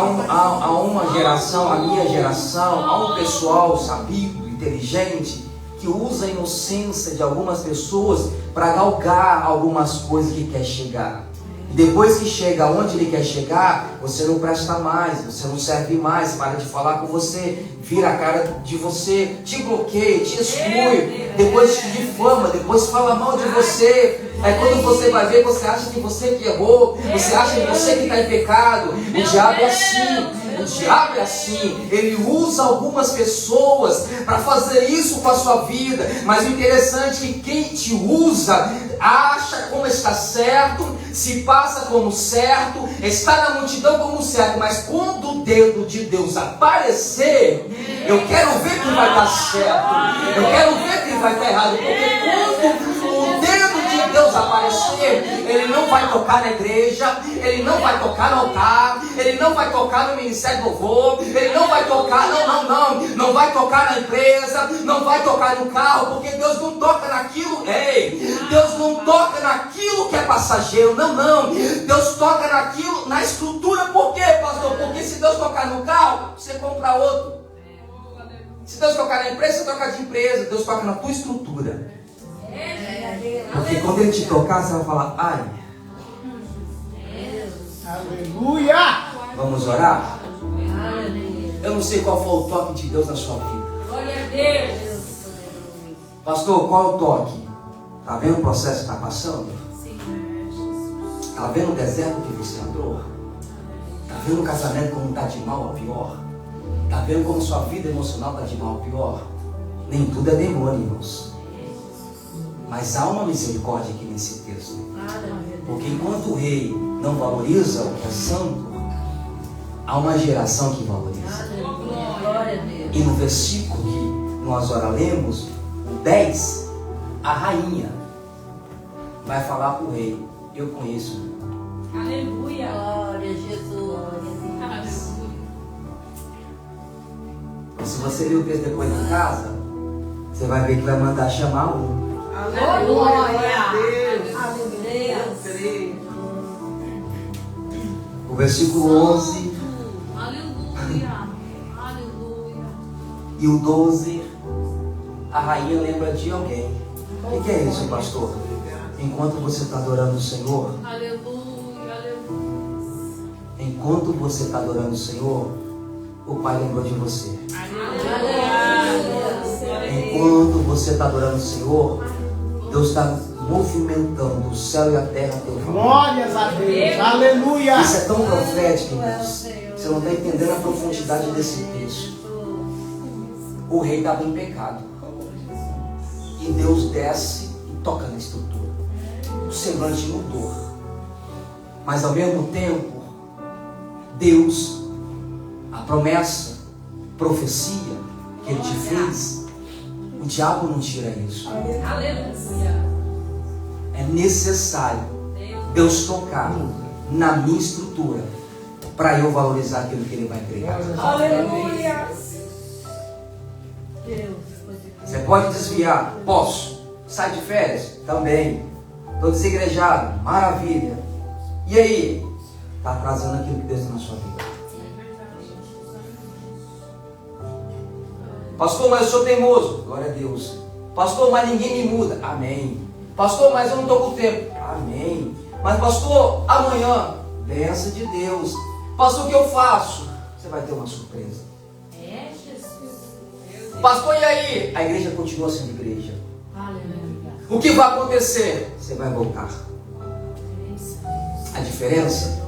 uma geração, a minha geração, há um pessoal sabido, inteligente, que usa a inocência de algumas pessoas para galgar algumas coisas que quer chegar. E depois que chega onde ele quer chegar, você não presta mais, você não serve mais, para de falar com você, vira a cara de você, te bloqueia, te exclui, depois te difama, depois fala mal de você. Aí quando você vai ver, você acha que você que errou, você acha que você que está em pecado. O diabo é assim. O diabo é assim, ele usa algumas pessoas para fazer isso com a sua vida, mas o interessante é que quem te usa acha como está certo, se passa como certo, está na multidão como certo, mas quando o dedo de Deus aparecer, eu quero ver quem vai estar certo, eu quero ver quem vai estar errado, porque quando o dedo de Deus aparecer, ele não vai tocar na igreja, ele não vai tocar no altar, ele não vai tocar no ministério do louvor, ele não vai tocar, não vai tocar na empresa, não vai tocar no carro, porque Deus não toca naquilo, Deus não toca naquilo que é passageiro, não, Deus toca naquilo, na estrutura. Por quê, pastor? Porque se Deus tocar no carro, você compra outro. Se Deus tocar na empresa, você troca de empresa. Deus toca na tua estrutura. Porque quando ele te tocar, você vai falar: ai. Aleluia. Vamos orar? Eu não sei qual foi o toque de Deus na sua vida. Glória a Deus. Pastor, qual é o toque? Está vendo o processo que está passando? Está vendo o deserto que você andou? Está vendo o casamento como está de mal a pior? Está vendo como sua vida emocional está de mal a pior? Nem tudo é demônio, irmãos. Mas há uma misericórdia aqui nesse texto. Porque enquanto o rei não valoriza o que é santo, há uma geração que valoriza. E no versículo que nós ora lemos, o 10, a rainha vai falar para o rei: eu conheço. Aleluia. Glória a Jesus. Aleluia. Se você ler o texto depois em casa, você vai ver que vai mandar chamar um. O versículo 11 Aleluia. e o 12, a rainha lembra de alguém. O que é isso, pastor? Enquanto você está adorando o Senhor, enquanto você está adorando o Senhor, o Pai lembrou de você. Enquanto você está adorando o Senhor, Deus está movimentando o céu e a terra a teu favor. Glórias a Deus. Aleluia. Isso é tão profético, irmãos. Você não está entendendo a profundidade desse texto. O rei estava em pecado. E Deus desce e toca na estrutura. O semblante mudou. Mas ao mesmo tempo, Deus, a promessa, profecia que Ele te fez, o diabo não tira isso. Aleluia. É necessário Deus tocar na minha estrutura para eu valorizar aquilo que Ele vai entregar. Aleluia. Você pode desviar? Posso. Sai de férias? Também. Estou desigrejado? Maravilha. E aí? Está atrasando aquilo que Deus tem na sua vida. Pastor, mas eu sou teimoso. Glória a Deus. Pastor, mas ninguém me muda. Amém. Pastor, mas eu não estou com tempo. Amém. Mas pastor, amanhã, bênção de Deus. Pastor, o que eu faço? Você vai ter uma surpresa. É, Jesus. Pastor, e aí? A igreja continua sendo igreja. Aleluia. O que vai acontecer? Você vai voltar. A diferença?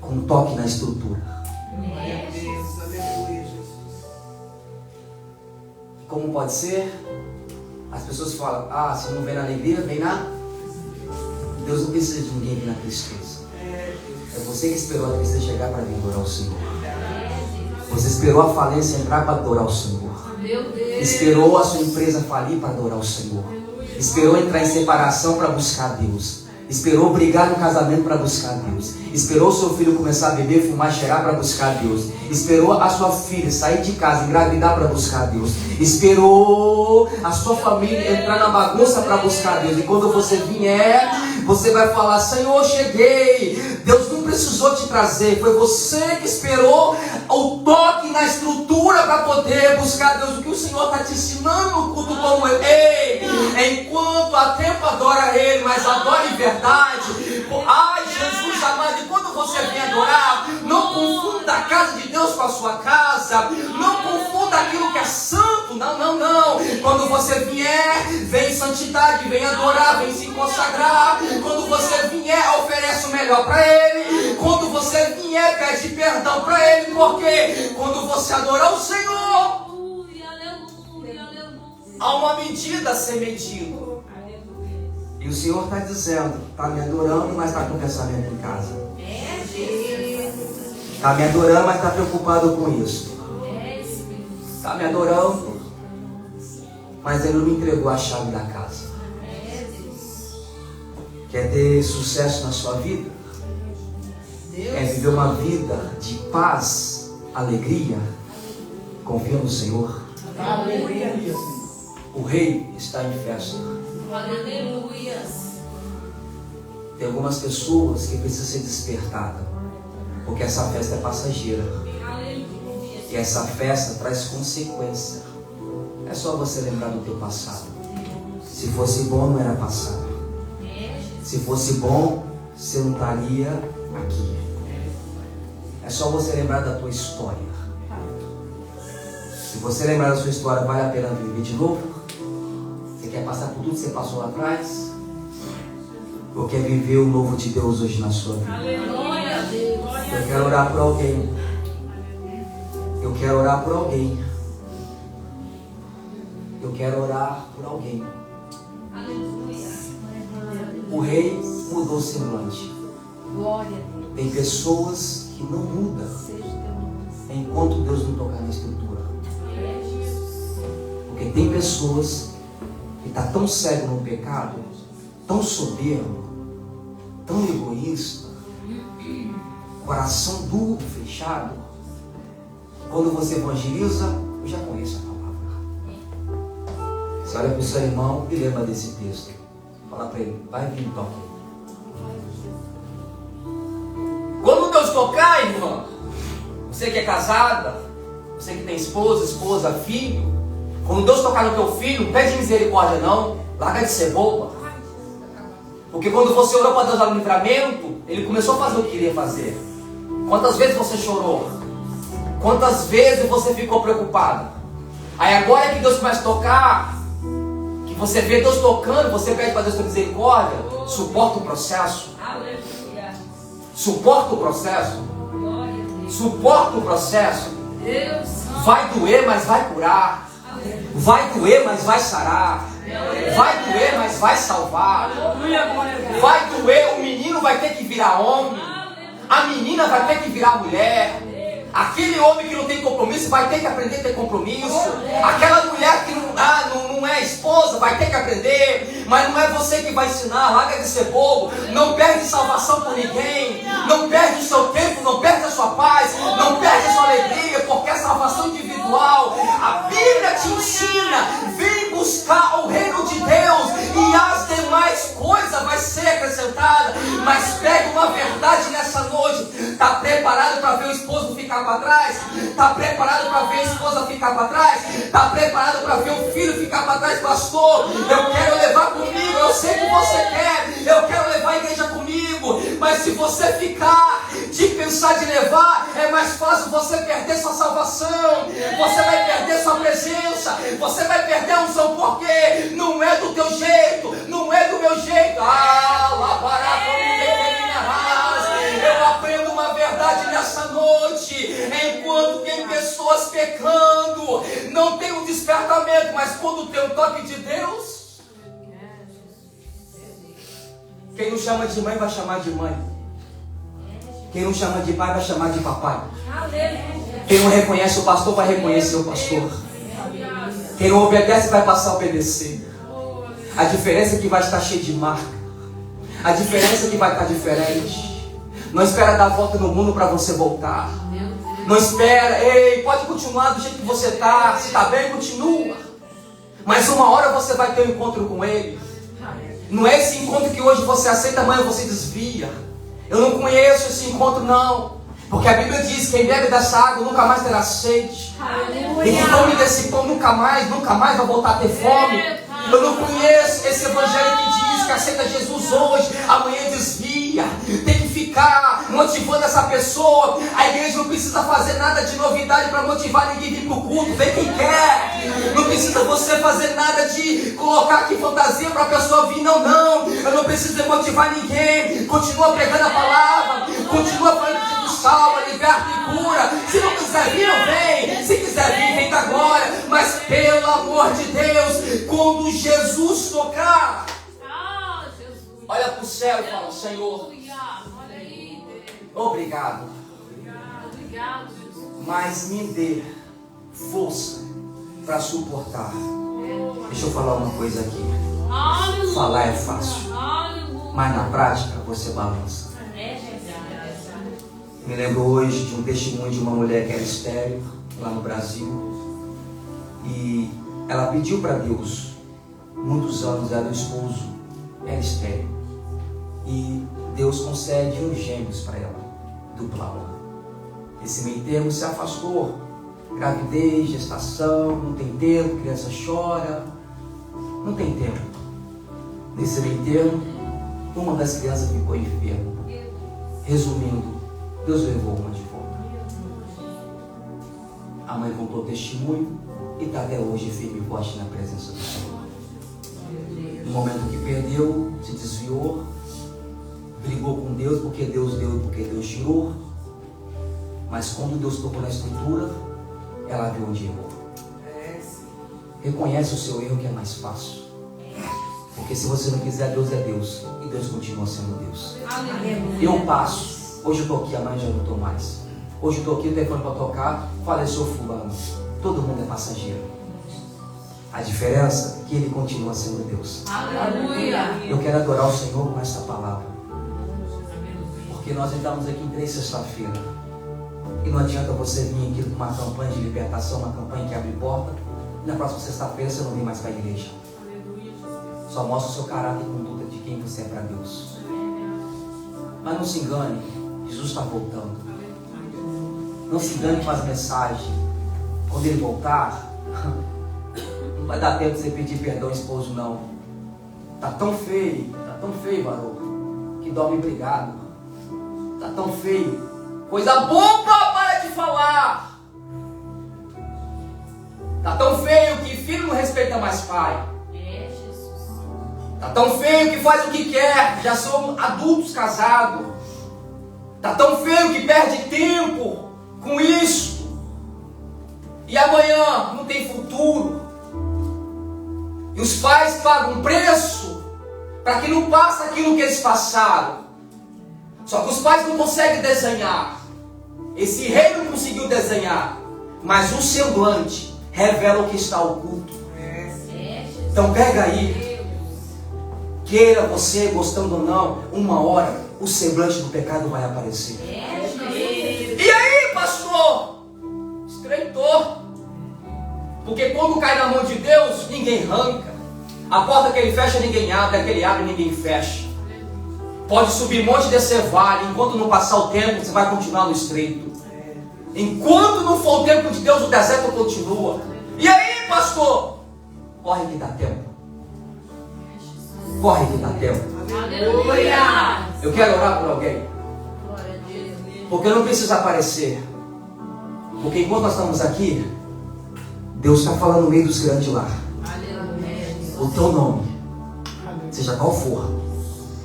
Com um toque na estrutura. Como pode ser? As pessoas falam, se não vem na alegria, vem na... Deus não precisa de ninguém vir na tristeza. É você que esperou a tristeza chegar para vir adorar o Senhor. Você esperou a falência entrar para adorar o Senhor. Esperou a sua empresa falir para adorar o Senhor. Esperou entrar em separação para buscar Deus. Esperou brigar no casamento para buscar Deus. Esperou o seu filho começar a beber, fumar, cheirar para buscar Deus. Esperou a sua filha sair de casa, engravidar para buscar Deus. Esperou a sua família entrar na bagunça para buscar Deus. E quando você vier, você vai falar, Senhor, cheguei. Deus não precisou te trazer, foi você que esperou o toque na estrutura para poder buscar Deus. O que o Senhor está te ensinando no culto como Ei, enquanto há tempo adora Ele, mas adora em verdade. Ai, Jesus amado, e quando você vem adorar, não confunda a casa de Deus com a sua casa. Não confunda aquilo que é santo. Não. Quando você vier, vem em santidade, vem adorar, vem se consagrar. Quando você vier, oferece o melhor para Ele. Quando você vier, pede perdão para Ele. Porque quando você adorar o Senhor, há uma medida a ser medida. E o Senhor está dizendo, está me adorando, mas está com pensamento em casa. Está me adorando, mas está preocupado com isso. Está me adorando, mas Ele não me entregou a chave da casa. Quer ter sucesso na sua vida? Quer viver uma vida de paz, alegria? Confia no Senhor. O rei está em festa. Aleluia. Tem algumas pessoas que precisam ser despertadas, porque essa festa é passageira. E essa festa traz consequência. É só você lembrar do teu passado. Se fosse bom, não era passado. Se fosse bom, você não estaria aqui. É só você lembrar da tua história. Se você lembrar da sua história, vale a pena viver de novo? Você quer passar por tudo que você passou lá atrás? Ou quer viver o novo de Deus hoje na sua vida? Eu quero orar por alguém. Eu quero orar por alguém. Eu quero orar por alguém. O rei mudou o semblante. Tem pessoas que não mudam enquanto Deus não tocar na estrutura. Porque tem pessoas que estão tão cego no pecado, tão soberbo, tão egoísta, coração duro, fechado. Quando você evangeliza, eu já conheço a palavra. Você olha para o seu irmão e lembra desse texto. Fala para ele, vai vir um toque. Quando Deus tocar, irmã, você que é casada, você que tem esposa, filho, quando Deus tocar no teu filho, não pede misericórdia não, larga de ser boba. Porque quando você orou para Deus dar um livramento, Ele começou a fazer o que queria fazer. Quantas vezes você chorou? Quantas vezes você ficou preocupado? Aí agora que Deus começa a tocar, que você vê Deus tocando, você pede para Deus ter misericórdia, suporta o processo. Suporta o processo. Suporta o processo. Vai doer, mas vai curar. Vai doer, mas vai sarar. Vai doer, mas vai salvar. Vai doer, o menino vai ter que virar homem. A menina vai ter que virar mulher. Aquele homem que não tem compromisso vai ter que aprender a ter compromisso. Aquela mulher que não é esposa vai ter que aprender. Mas não é você que vai ensinar. Larga de ser bobo. Não perde salvação por ninguém. Não perde o seu tempo. Não perde a sua paz. Não perde a sua alegria. Porque é salvação individual. A Bíblia te ensina. Vem buscar o reino de Deus. E as demais coisas vai ser acrescentada. Mas pega uma verdade nessa noite. Está preparado para ver o esposo ficar para trás? Está preparado para ver a esposa ficar para trás? Está preparado para ver o filho ficar para trás? Pastor, eu quero levar comigo. Eu sei que você quer. Eu quero levar a igreja comigo. Mas se você ficar de pensar de levar, é mais fácil você perder sua salvação. Você vai perder sua presença. Você vai perder a unção. Porque não é do teu jeito. Não é do meu jeito. Eu aprendo uma verdade nessa noite. Enquanto tem pessoas pecando, não tem um despertamento, mas quando tem o toque de Deus, quem não chama de mãe vai chamar de mãe. Quem não chama de pai vai chamar de papai. Quem não reconhece o pastor vai reconhecer o pastor. Quem não obedece vai passar a obedecer. A diferença é que vai estar cheio de marca. A diferença é que vai estar diferente. Não espera dar a volta no mundo para você voltar. Não espera, ei, pode continuar do jeito que você está. Se está bem, continua. Mas uma hora você vai ter um encontro com Ele. Não é esse encontro que hoje você aceita, amanhã você desvia. Eu não conheço esse encontro, não. Porque a Bíblia diz que quem bebe dessa água nunca mais terá sede. E quem come desse pão nunca mais vai voltar a ter fome. Eu não conheço esse evangelho que diz que aceita Jesus hoje, amanhã desvia. Tem que ficar motivando essa pessoa. A igreja não precisa fazer nada de novidade para motivar ninguém a vir para o culto. Vem quem quer. Não precisa você fazer nada de colocar aqui fantasia para a pessoa vir. Não. Eu não preciso motivar ninguém. Continua pregando a palavra. Continua falando de Jesus salva, liberta e cura. Se não quiser vir, não vem. Se quiser vir, vem da glória. Mas pelo amor de Deus, quando Jesus tocar, olha para o céu e fala: Senhor, obrigado, mas me dê força para suportar. Deixa eu falar uma coisa aqui. Falar é fácil, mas na prática você balança. Me lembro hoje de um testemunho de uma mulher que era estéril lá no Brasil. E ela pediu para Deus, muitos anos, ela, o esposo era estéril. E Deus concede uns gêmeos para ela, dupla. Esse meio termo se afastou. Gravidez, gestação, não tem tempo, criança chora, não tem tempo. Nesse meio termo, uma das crianças ficou enferma. Resumindo, Deus levou uma de volta. A mãe contou o testemunho e está até hoje firme e forte na presença do Senhor. No momento que perdeu, se desviou, brigou com Deus porque Deus deu, porque Deus tirou. Mas quando Deus tocou na estrutura, ela viu onde errou. Reconhece o seu erro, que é mais fácil. Porque se você não quiser, Deus é Deus. E Deus continua sendo Deus. Eu passo. Hoje eu estou aqui, amanhã já não estou mais. Hoje eu estou aqui, o telefone para tocar, faleceu fulano. Todo mundo é passageiro. A diferença é que Ele continua sendo Deus. Aleluia. Eu quero adorar o Senhor com esta palavra. Porque nós estamos aqui em 3 sexta-feira. E não adianta você vir aqui com uma campanha de libertação, uma campanha que abre porta, e na próxima sexta-feira você não vem mais para a igreja. Só mostra o seu caráter e conduta de quem você é para Deus. Mas não se engane, Jesus está voltando. Não se engane com as mensagens. Quando Ele voltar, não vai dar tempo de você pedir perdão ao esposo, não. Tá tão feio, varão, que dorme brigado. Tá tão feio. Coisa boba, para de falar. Tá tão feio que filho não respeita mais pai. Tá tão feio que faz o que quer, já são adultos casados. Tá tão feio que perde tempo com isso. E amanhã não tem futuro. E os pais pagam preço para que não passe aquilo que eles passaram. Só que os pais não conseguem desenhar. Esse rei não conseguiu desenhar. Mas o semblante revela o que está oculto. Então pega aí. Queira você, gostando ou não, uma hora o semblante do pecado vai aparecer. E aí, pastor? Estreitou. Porque quando cai na mão de Deus, ninguém arranca. A porta que Ele fecha, ninguém abre. A que Ele abre, ninguém fecha. Pode subir monte e descer vale. Enquanto não passar o tempo, você vai continuar no estreito. Enquanto não for o tempo de Deus, o deserto continua. E aí, pastor? Corre que dá tempo. Corre que dá tempo. Aleluia. Eu quero orar por alguém. Porque eu não preciso aparecer. Porque enquanto nós estamos aqui, Deus está falando no meio dos grandes lá. O teu nome, seja qual for.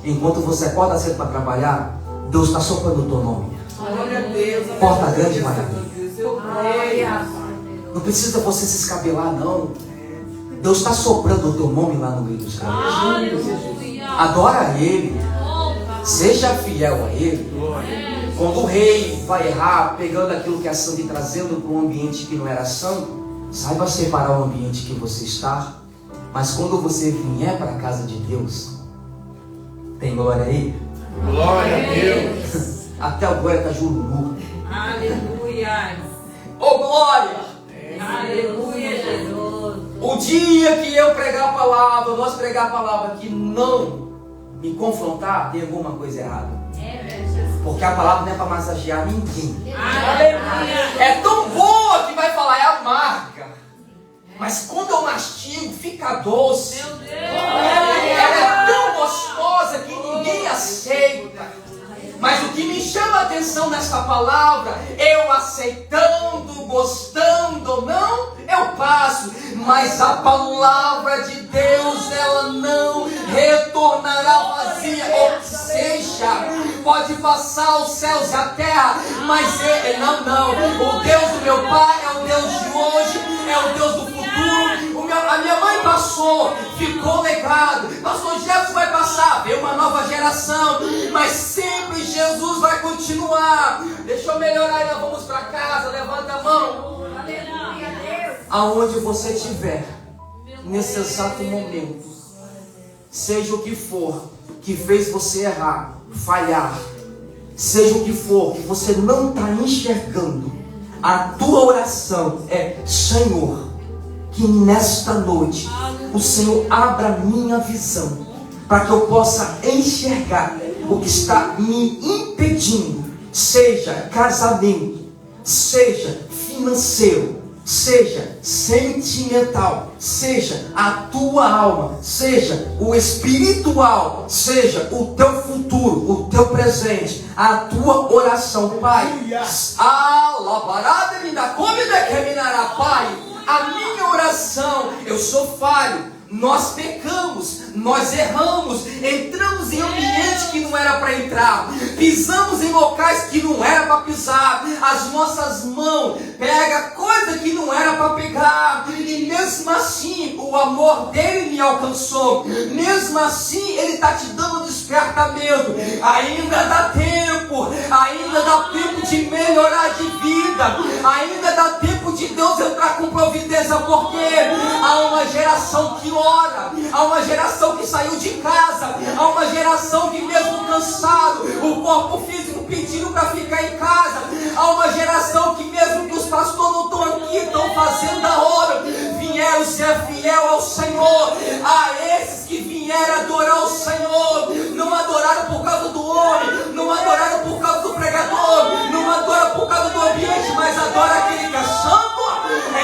Enquanto você acorda cedo para trabalhar, Deus está soprando o teu nome. Porta grande vai abrir. Não precisa você se escabelar, não. Deus está soprando o teu nome lá no meio dos caminhos. Adora a Ele. Seja fiel a Ele. Quando o rei vai errar, pegando aquilo que é santo e trazendo para um ambiente que não era santo, saiba separar o ambiente que você está. Mas quando você vier para a casa de Deus, tem glória aí? Glória a Deus. Até o glória está jururu. Aleluia. Ô glória! Aleluia, Jesus. O dia que eu pregar a palavra, nós pregar a palavra que não me confrontar, tem alguma coisa errada. Porque a palavra não é para massagear ninguém. Aleluia. É tão boa que vai falar, é amarga. Mas quando eu mastigo, fica doce. Meu Deus. Ela é tão gostosa que ninguém aceita. Mas o que me chama a atenção nessa palavra, eu aceitando, gostando ou não, eu passo. Mas a palavra de Deus, ela não retornará vazia. Ou seja, pode passar os céus e a terra, mas não. O Deus do meu pai é o Deus de hoje, é o Deus do futuro. A minha mãe passou, ficou legado. Pastor Jefferson vai passar, veio uma nova geração, mas sempre Jesus vai continuar. Deixa eu melhorar e nós vamos para casa. Levanta a mão. Aonde você estiver, nesse exato momento, seja o que for que fez você errar, falhar, seja o que for que você não está enxergando, a tua oração é: Senhor, que nesta noite o Senhor abra minha visão, para que eu possa enxergar o que está me impedindo, seja casamento, seja financeiro, seja sentimental, seja a tua alma, seja o espiritual, seja o teu futuro, o teu presente, a tua oração, Pai. Pai, a minha oração, eu sou falho, nós pecamos, nós erramos, entramos em ambientes que não era para entrar, pisamos em locais que não era para pisar, as nossas mãos pegam coisa que não era para pegar, e mesmo assim o amor dele me alcançou, mesmo assim ele está te dando despertamento, ainda dá tempo de melhorar de vida, ainda dá tempo de Deus entrar com providência, porque há uma geração que ora, há uma geração que saiu de casa, há uma geração que mesmo cansado, o corpo físico pedindo para ficar em casa, há uma geração que mesmo que os pastores não estão aqui, estão fazendo a obra, vieram ser fiel ao Senhor. A esses que vieram adorar o Senhor, não adoraram por causa do homem, não adoraram por causa do pregador, não adoraram por causa do ambiente, mas adora aquele que é santo.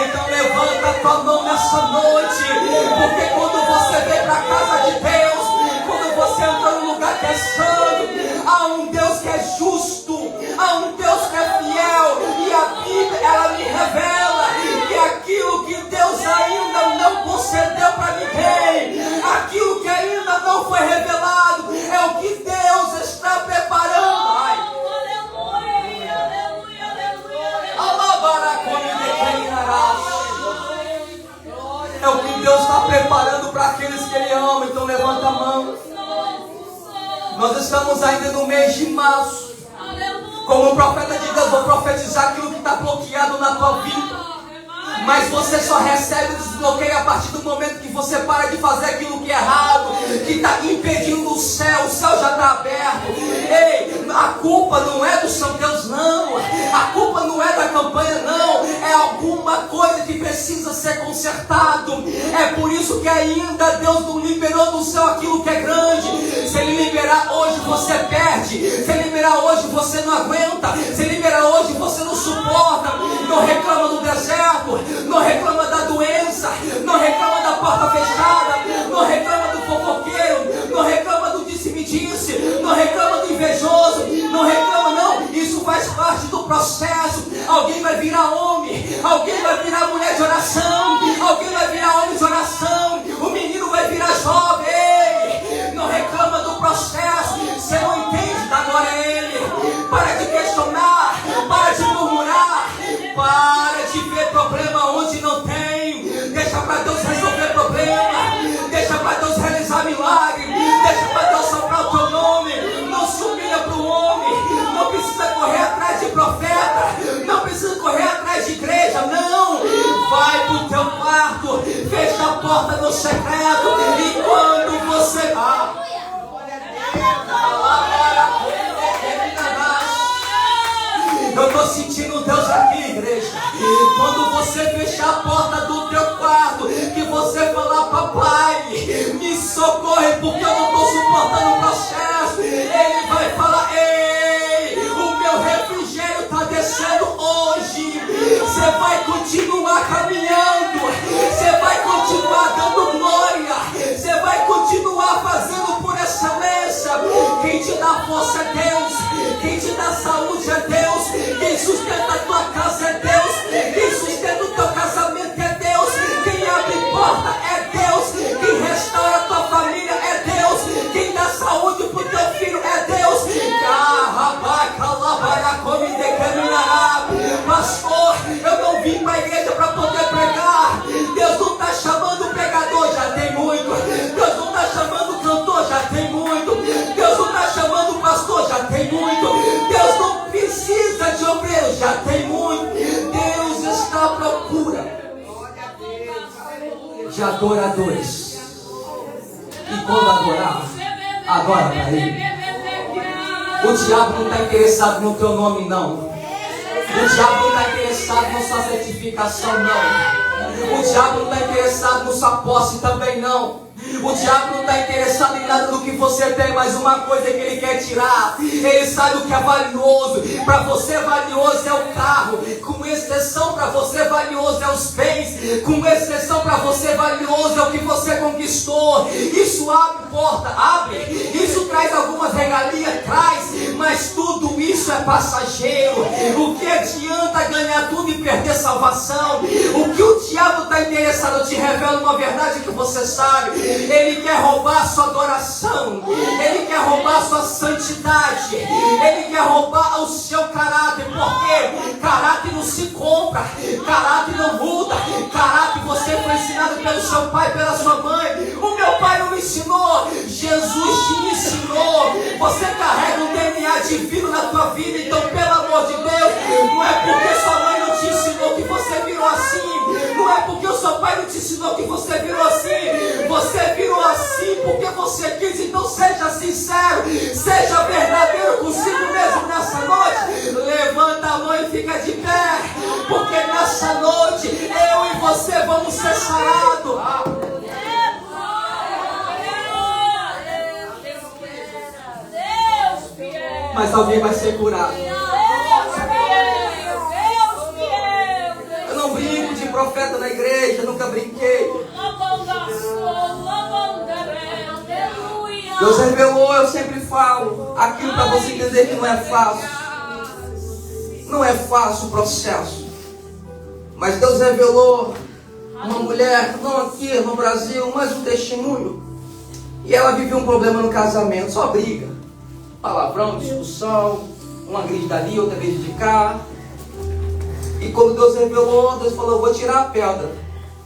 Então levanta a tua mão nessa noite, porque quando você vem para a casa de Deus, quando você entra num lugar que é santo, há um Deus que é justo, há um Deus que é fiel, e a Bíblia, ela me revela que aquilo que Deus ainda não concedeu para ninguém, aquilo que ainda não foi revelado, é o que Deus está preparando. É o que Deus está preparando para aqueles que Ele ama. Então levanta a mão. Nós estamos ainda no mês de março. Como profeta de Deus, vou profetizar aquilo que está bloqueado na tua vida. Mas você só recebe o desbloqueio a partir do momento que você para de fazer aquilo que é errado, que está impedindo o céu já está aberto. Ei, a culpa não é do São Deus, não. A culpa não é da campanha, não. É alguma coisa que precisa ser consertado. É por isso que ainda Deus não liberou do céu aquilo que é grande. Se Ele liberar hoje, você perde. Se Ele liberar hoje, você não aguenta. Se Ele liberar hoje, você não suporta. Não reclama do deserto, não reclama da doença, não reclama da porta fechada, não reclama do fofoqueiro, não reclama do disse-me-disse, não reclama do invejoso, não reclama não, isso faz parte do processo. Alguém vai virar homem, alguém vai virar mulher de oração, alguém vai virar homem de oração, o menino vai virar jovem. Não reclama do processo, você não entende, dá glória a Ele. Para de questionar, para de murmurar, para de ver problema onde Eu estou sentindo Deus aqui, igreja. Quando você fechar a porta do teu quarto, que você falar, papai, me socorre porque eu não estou suportando o processo, Ele vai falar, ei, o meu refrigério está descendo hoje. Você vai continuar caminhando, você vai continuar dando glória, você vai continuar fazendo por excelência. Quem te dá força é Deus, quem te dá saúde é Deus, quem sustenta a tua casa é Deus, quem sustenta o teu casamento é Deus, quem abre porta é Deus, quem restaura a tua família é Deus, quem dá saúde pro teu filho é Deus. Pastor, eu não vim para a igreja para poder pregar. Deus não está chamando o pregador, já tem muito. Deus não está chamando o cantor, já tem muito. Deus não está chamando o pastor, já tem muito. Deus não precisa de obreiros, já tem muito. Deus está à procura de adoradores. E quando adorar, adora para Ele. O diabo não está interessado no teu nome, não. O diabo não está interessado na sua certificação, não. O diabo não está interessado na sua posse também, não. O diabo não está interessado em nada do que você tem, mas uma coisa que ele quer tirar. Ele sabe o que é valioso. Para você valioso é o carro, com exceção para você valioso é os bens, com exceção para você valioso é o que você conquistou. Isso abre porta, abre. Isso traz algumas regalias, traz, mas tudo isso é passageiro. O que adianta ganhar tudo e perder salvação? O que o diabo está interessado? Eu te revelo uma verdade que você sabe. Ele quer roubar a sua adoração, Ele quer roubar a sua santidade, Ele quer roubar o seu caráter, porque caráter não se compra, caráter não muda, caráter você foi ensinado pelo seu pai, pela sua mãe. O meu pai não me ensinou, Jesus te ensinou. Você carrega um DNA divino na tua vida, então pelo amor de Deus, não é porque sua mãe não te ensinou que você virou assim, não é porque o seu pai não te ensinou que você virou assim. Você virou assim porque você quis. Então seja sincero, seja verdadeiro consigo mesmo nessa noite. Levanta a mão e fica de pé, porque nessa noite eu e você vamos ser sarados. Mas alguém vai ser curado. Eu não brinco de profeta na igreja, nunca brinquei. Deus revelou, eu sempre falo aquilo para você entender que não é fácil. Não é fácil o processo. Mas Deus revelou uma mulher, não aqui no Brasil, mas um testemunho. E ela viveu um problema no casamento, só briga. Palavrão, discussão, uma gride dali, outra gride de cá. E quando Deus revelou, Deus falou, eu vou tirar a pedra.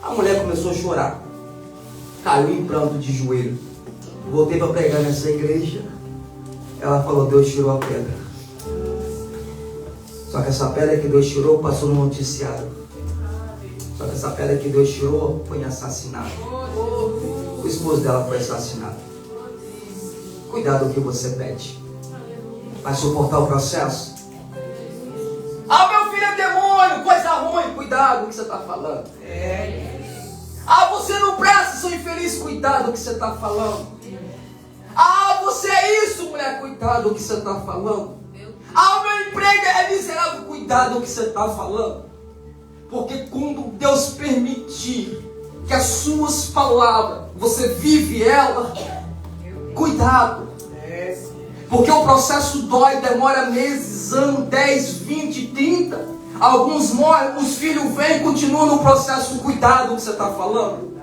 A mulher começou a chorar. Caiu em pranto de joelho. Voltei para pregar nessa igreja. Ela falou, Deus tirou a pedra. Só que essa pedra que Deus tirou passou no noticiário. Só que essa pedra que Deus tirou foi assassinado. O esposo dela foi assassinado. Cuidado com o que você pede. Vai suportar o processo? Ah, meu filho é demônio, coisa ruim. Cuidado com o que você está falando. Ah, você não presta, sou infeliz. Cuidado com o que você está falando. Ah, você é isso, mulher. Cuidado com o que você está falando. Ah, o meu emprego é miserável. Cuidado com o que você está falando. Porque quando Deus permitir que as suas palavras, você vive ela, cuidado. Porque o processo dói, demora meses, anos, 10, 20, 30. Alguns morrem, os filhos vêm e continuam no processo. Cuidado com o que você está falando.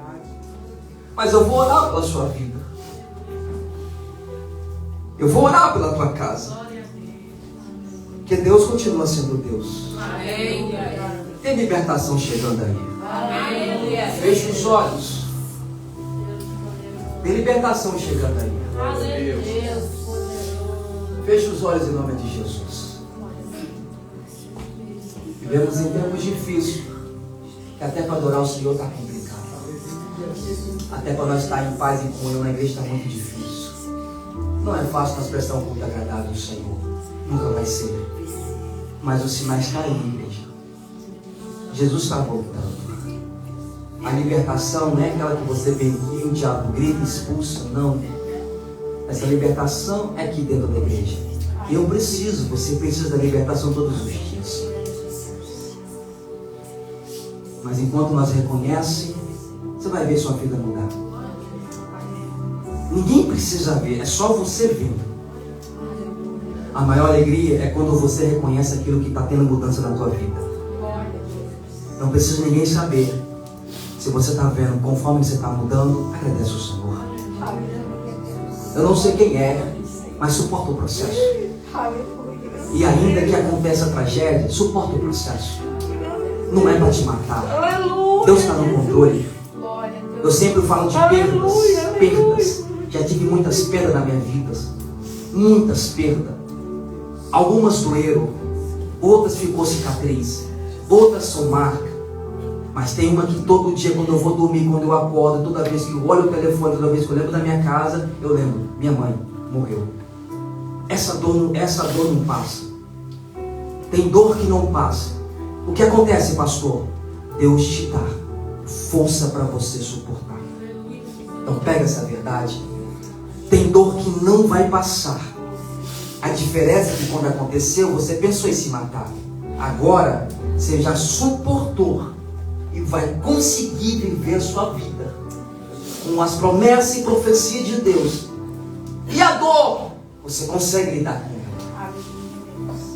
Mas eu vou orar pela sua vida. Eu vou orar pela tua casa. Porque Deus continua sendo Deus. Tem libertação chegando aí. Feche os olhos. Tem libertação chegando aí. Feche os olhos em nome de Jesus. Vivemos em tempos difíceis, que até para adorar o Senhor está complicado. Até para nós estar em paz e comunhão na igreja está muito difícil. Não é fácil nós prestar um culto agradável ao Senhor. Nunca vai ser. Mas os sinais estão aí, igreja. Jesus está voltando. A libertação não é aquela que você vem aqui, o diabo grita, expulsa, não. Essa libertação é aqui dentro da igreja. Você precisa da libertação todos os dias. Mas enquanto nós reconhecemos, você vai ver sua vida mudar. Ninguém precisa ver, é só você vendo. A maior alegria é quando você reconhece aquilo que está tendo mudança na tua vida. Não precisa ninguém saber. Se você está vendo, conforme você está mudando, agradece ao Senhor. Eu não sei quem é, mas suporta o processo. E ainda que aconteça a tragédia, suporta o processo. Não é para te matar. Deus está no controle. Eu sempre falo de perdas. Já tive muitas perdas na minha vida. Muitas perdas. Algumas doeram, outras ficou cicatriz, outras são marca. Mas tem uma que todo dia, quando eu vou dormir, quando eu acordo, toda vez que eu olho o telefone, toda vez que eu lembro da minha casa, eu lembro, minha mãe morreu. Essa dor não passa. Tem dor que não passa. O que acontece, pastor? Deus te dá força para você suportar. Então pega essa verdade. Tem dor que não vai passar. A diferença é que quando aconteceu, você pensou em se matar. Agora, você já suportou e vai conseguir viver a sua vida com as promessas e profecias de Deus. E a dor, você consegue lidar com ela.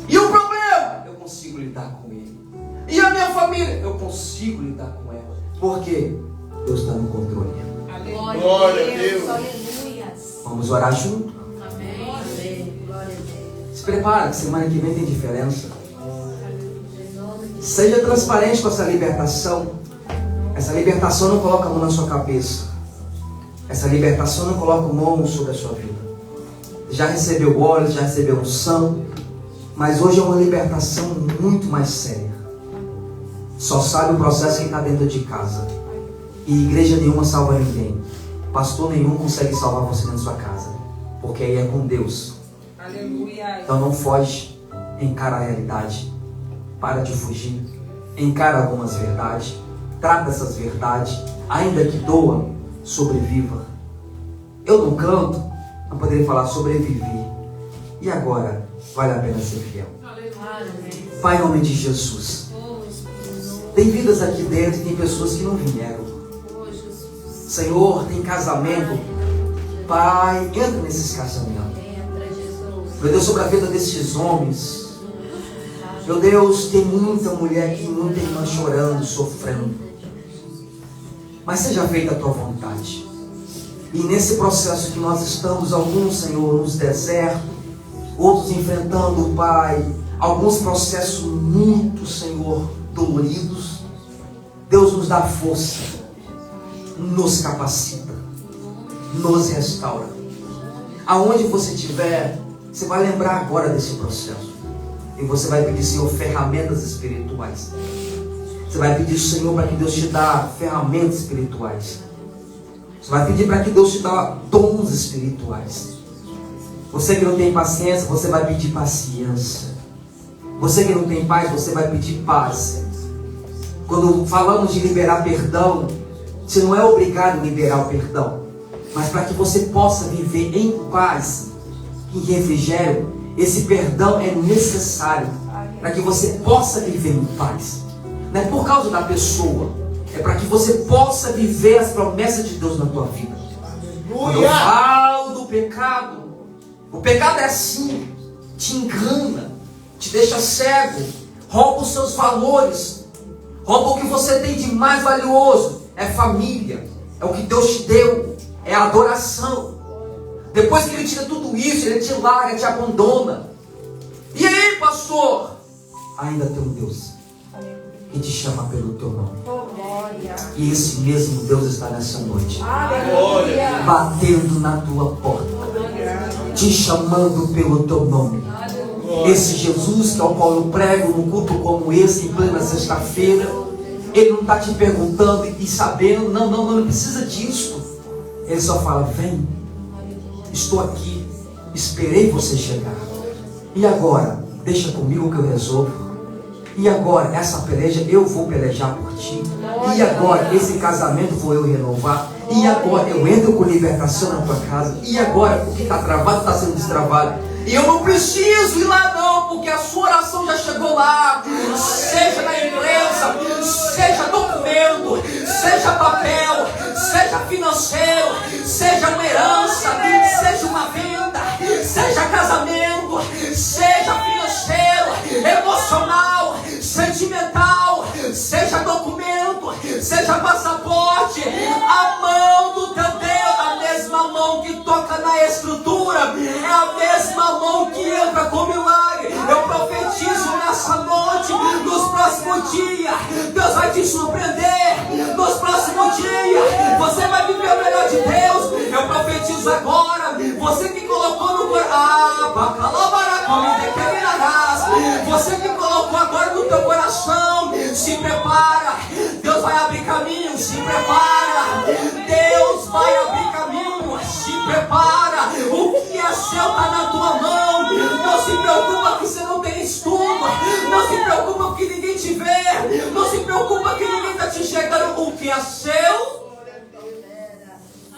E o problema, eu consigo lidar com ele. E a minha família, eu consigo lidar com ela. Porque Deus está no controle. Glória a Deus. Vamos orar junto? Se prepara, que semana que vem tem diferença. Seja transparente com essa libertação. Essa libertação não coloca a mão na sua cabeça. Essa libertação não coloca a mão sobre a sua vida. Já recebeu óleo, já recebeu unção, mas hoje é uma libertação muito mais séria. Só sabe o processo quem está dentro de casa. E igreja nenhuma salva ninguém. Pastor nenhum consegue salvar você dentro da sua casa. Porque aí é com Deus. Aleluia. Então não foge, encara a realidade. Para de fugir. Encara algumas verdades. Trata essas verdades. Ainda que doa, sobreviva. Eu não canto, não poderia falar sobrevivi. E agora, vale a pena ser fiel. Pai, em nome de Jesus. Tem vidas aqui dentro e tem pessoas que não vieram. Senhor, tem casamento. Pai, entra nesses casamentos. Meu Deus, sobre a vida desses homens. Meu Deus, tem muita mulher aqui, muita irmã chorando, sofrendo. Mas seja feita a tua vontade. E nesse processo que nós estamos, alguns, Senhor, nos desertos, outros enfrentando, Pai, alguns processos muito, Senhor, doloridos. Deus nos dá força, nos capacita, nos restaura. Aonde você estiver, você vai lembrar agora desse processo. E você vai pedir, Senhor, ferramentas espirituais. Você vai pedir, Senhor, para que Deus te dê ferramentas espirituais. Você vai pedir para que Deus te dê dons espirituais. Você que não tem paciência, você vai pedir paciência. Você que não tem paz, você vai pedir paz. Quando falamos de liberar perdão, você não é obrigado a liberar o perdão. Mas para que você possa viver em paz, em refrigério, esse perdão é necessário para que você possa viver em paz. Não é por causa da pessoa, é para que você possa viver as promessas de Deus na tua vida. Quando eu falo do pecado, o pecado é assim, te engana, te deixa cego, rouba os seus valores, rouba o que você tem de mais valioso, é família, é o que Deus te deu, é a adoração. Depois que Ele tira tudo isso, Ele te larga, te abandona. E aí, pastor? Ainda tem um Deus que te chama pelo teu nome. E esse mesmo Deus está nessa noite, batendo na tua porta, te chamando pelo teu nome. Esse Jesus que ao qual eu prego num culto como esse, em plena sexta-feira, Ele não está te perguntando e sabendo, não precisa disso. Ele só fala, vem. Estou aqui, esperei você chegar. E agora, deixa comigo que eu resolvo. E agora, essa peleja eu vou pelejar por ti. E agora, esse casamento vou eu renovar. E agora, eu entro com libertação na tua casa. E agora, o que está travado está sendo destravado. E eu não preciso ir lá não, porque a sua oração já chegou lá. Seja na empresa, seja documento, seja papel, seja financeiro, seja uma herança, seja uma venda, seja casamento, seja financeiro, emocional, sentimental, seja documento, seja passaporte. A mão do teu Deus, a mesma mão que toca na estrutura, é a mesma mão que entra com milagre. Eu profetizo nessa noite, nos próximos dias, Deus vai te surpreender. Nos próximos dias, você vai viver o melhor de Deus. Eu profetizo agora, você que colocou no você que colocou agora no teu coração, se prepara. Deus vai abrir caminho, se prepara. Deus vai abrir caminho, se prepara. O que é seu está na tua mão. Não se preocupa que você não tem estudo. Não se preocupa que ninguém te vê. Não se preocupa que ninguém está te chegando. O que é seu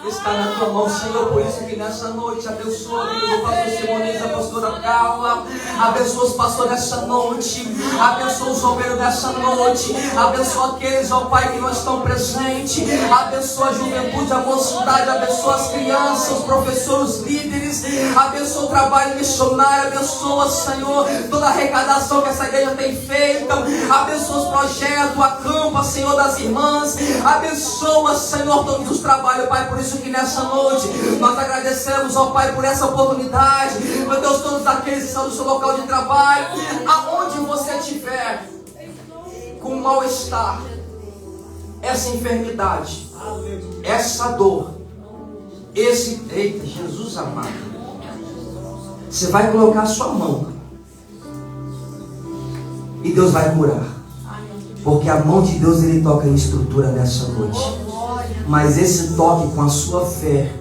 está na tua mão, Senhor. Por isso que nessa noite abençoa o pastor Simonês, a pastora Carla, abençoa os pastores nessa noite, abençoa os obreiros nessa noite, abençoa aqueles, ó Pai, que não estão presentes, abençoa a juventude, a mocidade, abençoa as crianças, os professores, os líderes, abençoa o trabalho missionário, abençoa, Senhor, toda a arrecadação que essa igreja tem feito, abençoa os projetos, a campa, Senhor, das irmãs, abençoa, Senhor, todos os trabalhos, Pai. Por isso que nessa noite nós agradecemos ao Pai por essa oportunidade. Meu Deus, todos aqueles que estão no seu local de trabalho, aonde você estiver com mal-estar, essa enfermidade, essa dor, eita, Jesus amado, você vai colocar a sua mão e Deus vai curar, porque a mão de Deus, Ele toca em estrutura nessa noite. Mas esse toque com a sua fé,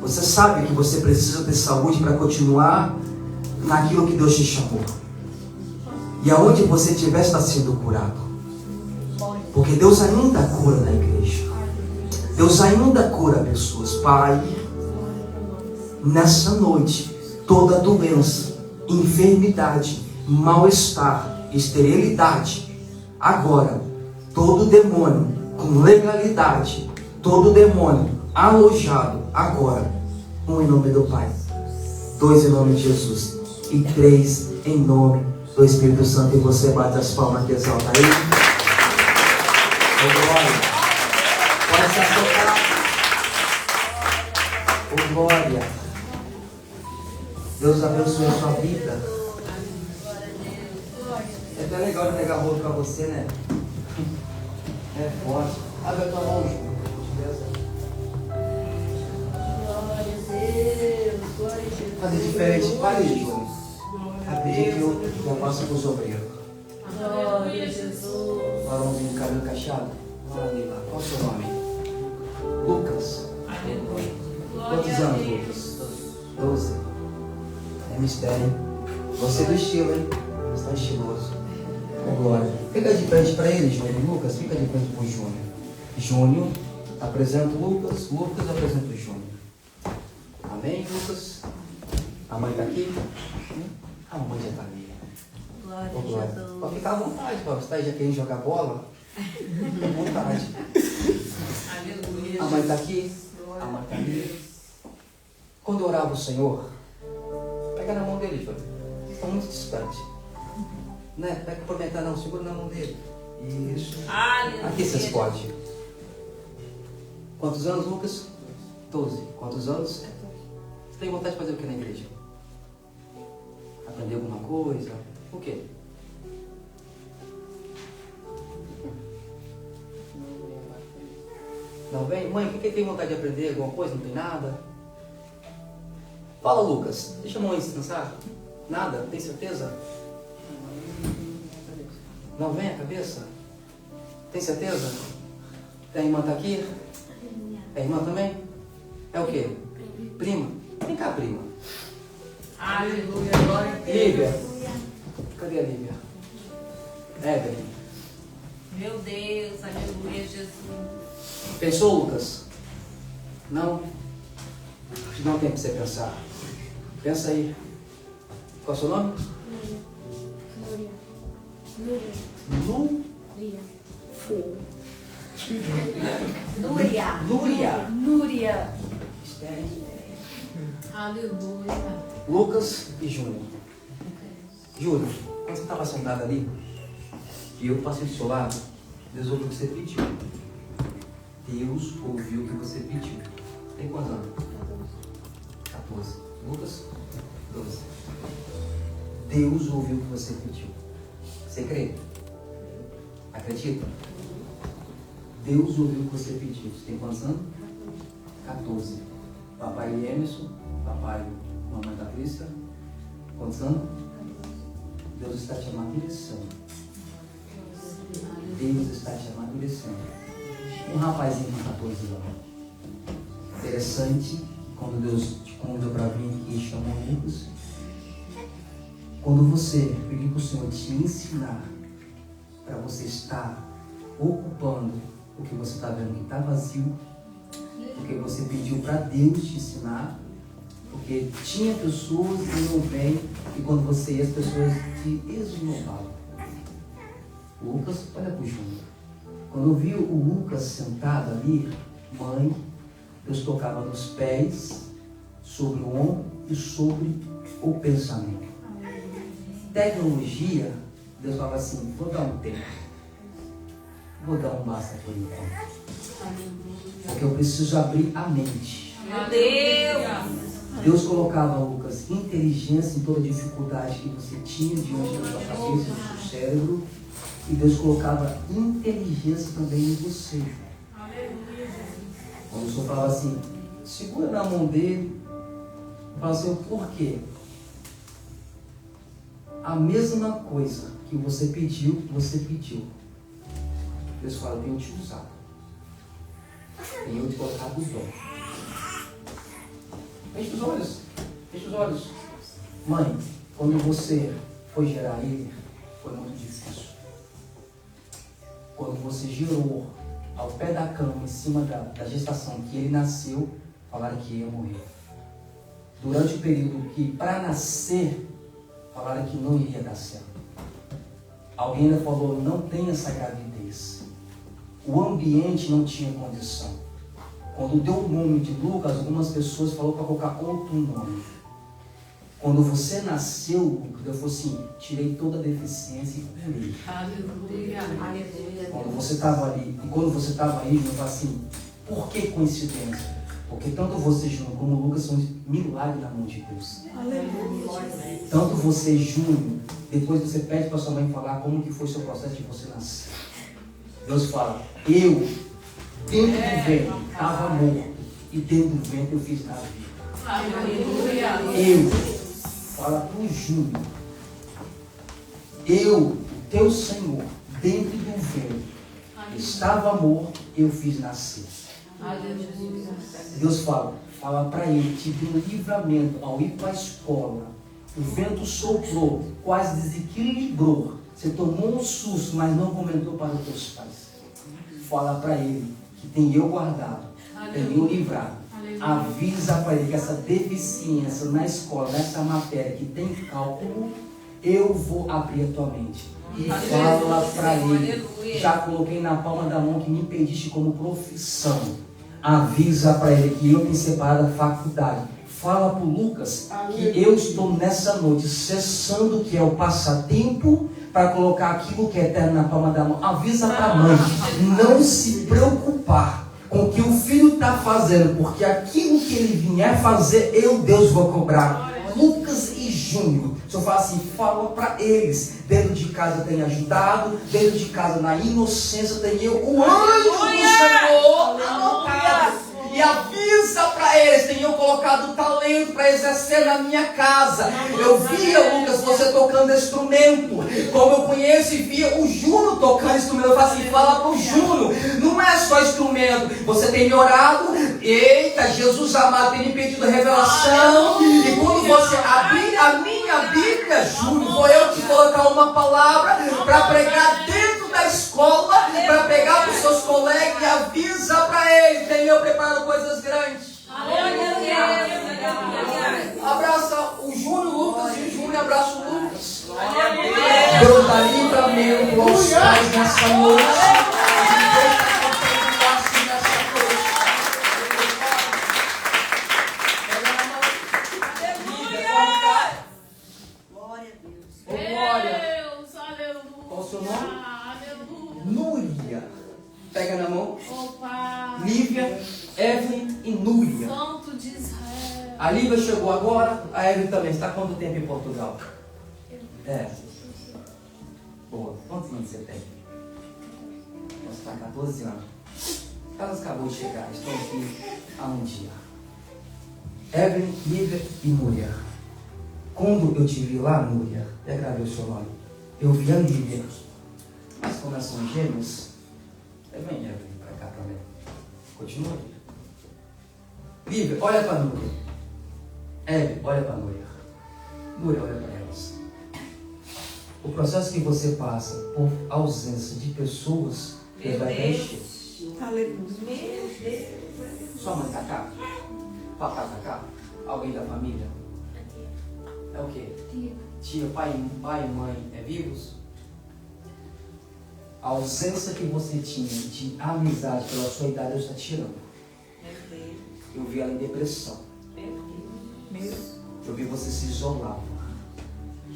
você sabe que você precisa ter saúde para continuar naquilo que Deus te chamou. E aonde você estiver está sendo curado. Porque Deus ainda cura na igreja. Deus ainda cura pessoas. Pai, nessa noite, toda doença, enfermidade, mal-estar, esterilidade, agora, todo demônio com legalidade, todo demônio alojado agora, 1 em nome do Pai, 2 em nome de Jesus e 3 em nome do Espírito Santo. E você bate as palmas que exalta Ele. Oh, glória. Pode se assentar. Oh, glória. Deus abençoe a sua vida. É até legal de pegar rolo para você, né? É forte. Abre a tua mão, João. Fazer diferente. Para aí, João. Rapidinho que eu passo para os obreiros. Glória a Jesus. Varãozinho de cabelo cacheado. Olha lá. Qual é o seu nome? Lucas. Aleluia. Quantos anos, Lucas? 12. É mistério, hein? Você é do estilo, hein? Você está estiloso. Glória. Fica de frente para ele, Júnior. Lucas, fica de frente para o Júnior. Júnior, apresenta o Lucas. Lucas, apresenta o Júnior. Amém, Lucas? A mãe está aqui? A mãe já está ali. Glória a Jesus. Pode ficar à vontade, Paulo. Você está já querendo jogar bola? Fica à vontade. Aleluia. A mãe está aqui? A mãe está ali. Quando eu orava o Senhor, pega na mão dele, Júnior. Está muito distante. Não é? Pega para aumentar, não. Segura na mão dele. Isso. Aleluia. Aqui vocês podem. Quantos anos, Lucas? 12. Quantos anos? Você tem vontade de fazer o que na igreja? Aprender alguma coisa? O quê? Não vem? Mãe, o que tem vontade de aprender? Alguma coisa? Não tem nada? Fala, Lucas. Deixa a mãe descansar. Nada? Tem certeza? Não vem a cabeça? Tem certeza? A irmã está aqui? A irmã também? É o quê? Prima? Vem cá, prima. Aleluia. Glória a Deus. Lívia, Cadê a Lívia? Evelyn. Meu Deus, aleluia, Jesus. Pensou, Lucas? Não? Não tem pra você pensar. Pensa aí. Qual é o seu nome? Núria. Aleluia. Lucas e Júnior. Júnior, quando você estava sentado ali, e eu passei do seu lado, Deus ouviu o que você pediu. Deus ouviu o que você pediu. Tem quantos anos? 14. Lucas? 12. Deus ouviu o que você pediu. Você crê? Acredita? Deus ouviu o que você pediu. Você tem quantos anos? 14. Papai Emerson, papai e mamãe Patrícia. Quantos anos? Deus está te amadurecendo. Deus está te amadurecendo. Um rapazinho com 14 anos. Interessante, quando Deus te convidou para vir aqui e chamou Lucas, quando você pediu para o Senhor te ensinar, para você estar ocupando o que você está vendo que está vazio, porque você pediu para Deus te ensinar, porque tinha pessoas que não vêm, e quando você ia, as pessoas te esnobavam. Lucas, olha para o Júnior. Quando eu vi o Lucas sentado ali, mãe, Deus tocava nos pés, sobre o ombro e sobre o pensamento. Tecnologia, Deus falava assim, vou dar um tempo. Vou dar um basta por enquanto. Porque eu preciso abrir a mente. Meu Deus. Deus colocava, Lucas, inteligência em toda dificuldade que você tinha diante da sua cabeça, do seu cérebro. E Deus colocava inteligência também em você. Quando o Senhor falava assim, segura na mão dele, fala assim, por quê? A mesma coisa que você pediu. Deus fala, tenho te usado. Tenho te colocado os dons. Feche os olhos. Feche os olhos. Mãe, quando você foi gerar ele, foi muito difícil. Quando você gerou ao pé da cama, em cima da gestação que ele nasceu, falaram que ia morrer. Durante o período que, para nascer, falaram que não iria dar certo. Alguém ainda falou, não tenha essa gravidez. O ambiente não tinha condição. Quando deu o nome de Lucas, algumas pessoas falaram para colocar outro nome. Quando você nasceu, Lucas, eu falei assim, tirei toda a deficiência e curei. Aleluia. Quando você estava ali, e quando você estava aí, eu falei assim, por que coincidência? Porque tanto você, Júnior, como o Lucas são milagres na mão de Deus. Aleluia. Tanto você, Júnior, depois você pede para sua mãe falar como que foi o seu processo de você nascer. Deus fala, eu, dentro do ventre, estava morto. E dentro do ventre eu fiz na vida. Aleluia. Eu, fala para o Júnior, eu, o teu Senhor, dentro do ventre, estava morto, eu fiz nascer. Deus fala para ele, tive um livramento ao ir para a escola. O vento soprou, quase desequilibrou. Você tomou um susto, mas não comentou para os teus pais. Fala para ele que tem eu guardado, tem eu livrado. Avisa para ele que essa deficiência na escola, nessa matéria que tem cálculo, eu vou abrir a tua mente. E fala para ele, já coloquei na palma da mão que me impediste como profissão. Avisa para ele que eu tenho separado a faculdade. Fala para o Lucas que eu estou nessa noite cessando o que é o passatempo para colocar aquilo que é eterno na palma da mão. Avisa para a mãe não se preocupar com o que o filho está fazendo, porque aquilo que ele vier fazer, eu, Deus, vou cobrar. Lucas e Júnior, se eu falo assim, fala para eles, dentro de casa tem ajudado, dentro de casa na inocência tem eu, o anjo do Senhor, aleluia. E avisa para eles, tenho eu colocado talento para exercer na minha casa. Eu via, Lucas, você tocando instrumento, como eu conheço e via o Júnior tocando instrumento. Eu falo assim, fala para o Júnior, não é só instrumento, você tem me orado, eita, Jesus amado, tem me pedido revelação, e quando você abrir a minha minha Bíblia, Júlio, vou eu te colocar uma palavra para pregar dentro da escola, para pegar para os seus colegas e avisa para eles, tem eu preparado coisas grandes. Abraça o Júnior, Lucas, e o Júnior abraça o Lucas. Deus dá livramento aos pais nessa noite. Qual o seu nome? Núria. Pega na mão. Lívia, Evelyn e Núria. Santo de Israel. A Lívia chegou agora, a Evelyn também. Está há quanto tempo em Portugal? Boa. Quantos anos você tem? Você está 14 anos. Elas acabou de chegar. Estou aqui há um dia. Evelyn, Lívia e Núria. Quando eu te vi lá, Núria, até gravei o seu nome, eu vi a Lívia. Mas como elas são gêmeos, vem, Evelyn, para cá também. Continua. Lívia, olha para a Núria. Evelyn, olha para a Núria. Núria, olha para elas. O processo que você passa por ausência de pessoas, Deus vai preencher. Sua mãe está cá? Papai está cá? Alguém da família? É o quê? Tia, pai e mãe é vivos? A ausência que você tinha de amizade pela sua idade, Deus está tirando. Eu vi ela em depressão. Eu vi você se isolar.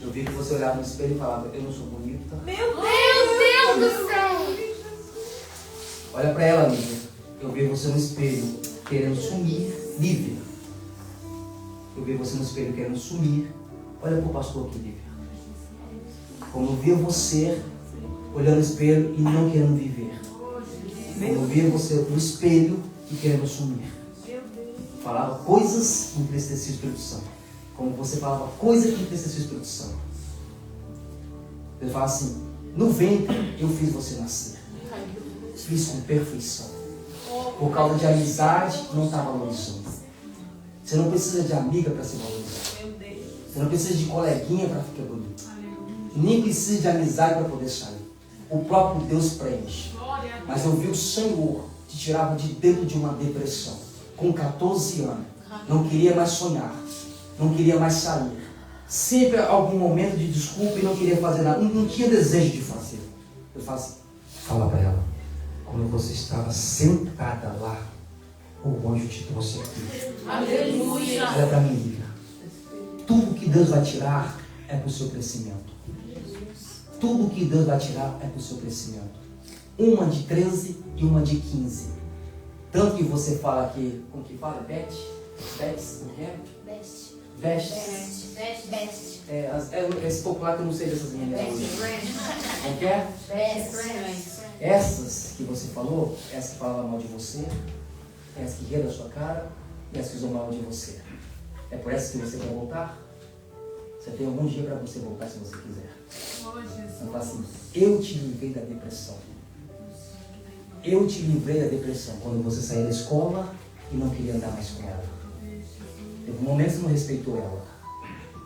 Eu vi que você olhava no espelho e falava, eu não sou bonita. Meu Deus do céu! Olha para ela, Lívia. Eu vi você no espelho querendo sumir. Lívia. Eu vi você no espelho querendo sumir. Olha para o pastor aqui, Lívia. Como eu via você olhando no espelho e não querendo viver. Como eu via você no espelho e querendo sumir. Falava coisas que entristeciam o Espírito Santo. Como você falava coisas que entristeciam o Espírito Santo. Ele fala assim, no ventre eu fiz você nascer. Fiz com perfeição. Por causa de amizade, não está valorizando. Você não precisa de amiga para se valorizar. Você não precisa de coleguinha para ficar bonito. Nem precisa de amizade para poder sair. O próprio Deus preenche. Mas eu vi o Senhor te tirava de dentro de uma depressão. Com 14 anos. Não queria mais sonhar. Não queria mais sair. Sempre algum momento de desculpa e não queria fazer nada. Não tinha desejo de fazer. Eu falo assim, fala para ela. Quando você estava sentada lá, o anjo te trouxe aqui. Aleluia. Olha para mim, Lívia. Tudo que Deus vai tirar é para o seu crescimento. Tudo que Deus vai tirar é para o seu crescimento. Uma de 13 e uma de 15. Tanto que você fala aqui, como que fala? Beth? O que é? Best. Esse popular que eu não sei dessas meninas. Como que é? Essas que você falou, essas que falavam mal de você, essas que riam da sua cara e essas que usam mal de você. É por essas que você quer voltar? Você tem algum dia para você voltar se você quiser. Então fala assim, eu te livrei da depressão. Eu te livrei da depressão quando você saiu da escola e não queria andar mais com ela. Teve um momento que você não respeitou ela.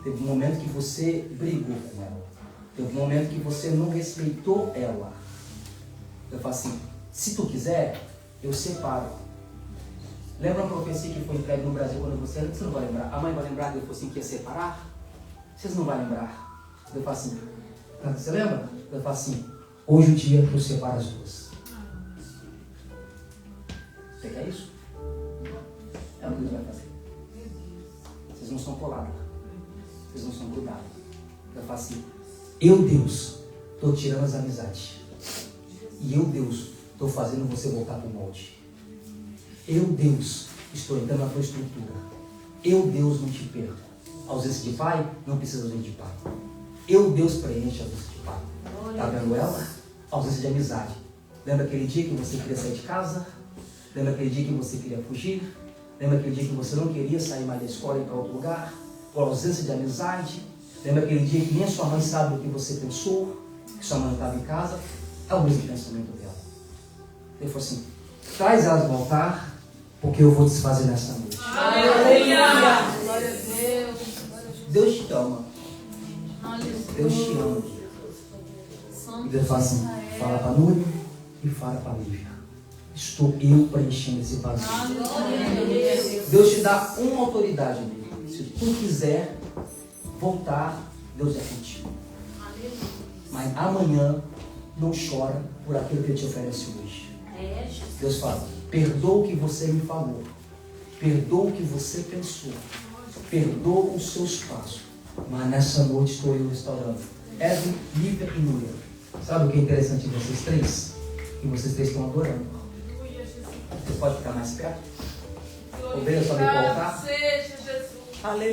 Teve um momento que você brigou com ela. Teve um momento que você não respeitou ela. Eu falo assim, se tu quiser, eu separo. Lembra uma profecia que foi entregue no Brasil quando você não vai lembrar? A mãe vai lembrar que ele falou assim que ia separar? Vocês não vão lembrar. Eu falo assim, você lembra? Eu falo assim, hoje o dia eu separo as duas. Você quer isso? É o que Deus vai fazer. Vocês não são colados. Vocês não são grudados. Eu falo assim, eu, Deus, estou tirando as amizades. E eu, Deus, estou fazendo você voltar para o molde. Eu, Deus, estou entrando na tua estrutura. Eu, Deus, não te perco. A ausência de pai, não precisa de ausência de pai. Eu, Deus, preenche a ausência de pai. Está vendo ela? A ausência de amizade. Lembra aquele dia que você queria sair de casa? Lembra aquele dia que você queria fugir? Lembra aquele dia que você não queria sair mais da escola e ir para outro lugar? Por ausência de amizade? Lembra aquele dia que nem a sua mãe sabe o que você pensou? Que sua mãe estava em casa? É o mesmo pensamento dela. Ele falou assim, traz elas no altar, porque eu vou desfazer nessa noite. Aleluia. Glória a Deus. Deus te ama. Deus te ama. E Deus fala assim, fala para Núria e fala para Lívia. Estou eu preenchendo esse vazio. Deus te dá uma autoridade, amigo. Se tu quiser voltar, Deus é contigo. Mas amanhã não chora por aquilo que Ele te oferece hoje. Deus fala, perdoa o que você me falou. Perdoa o que você pensou. Perdoa os seus passos. Mas nessa noite estou eu restaurando. Evelyn, Lívia e Núria. Sabe o que é interessante em vocês três? Que vocês três estão adorando. Você pode ficar mais perto? Ovelha sabe voltar?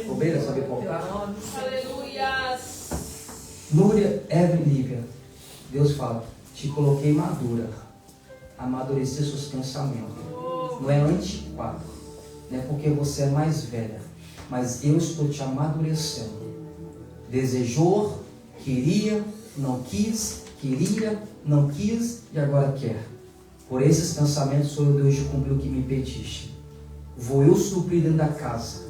Ovelha sabe voltar? Aleluia. Núria, Evelyn e Lívia. Deus fala, te coloquei madura. Amadurecer seus pensamentos. Não é antiquado. Não é porque você é mais velha. Mas eu estou te amadurecendo. Desejou, queria, não quis, queria, não quis e agora quer. Por esses pensamentos sou eu Deus de cumprir o que me pediste. Vou eu suprir dentro da casa.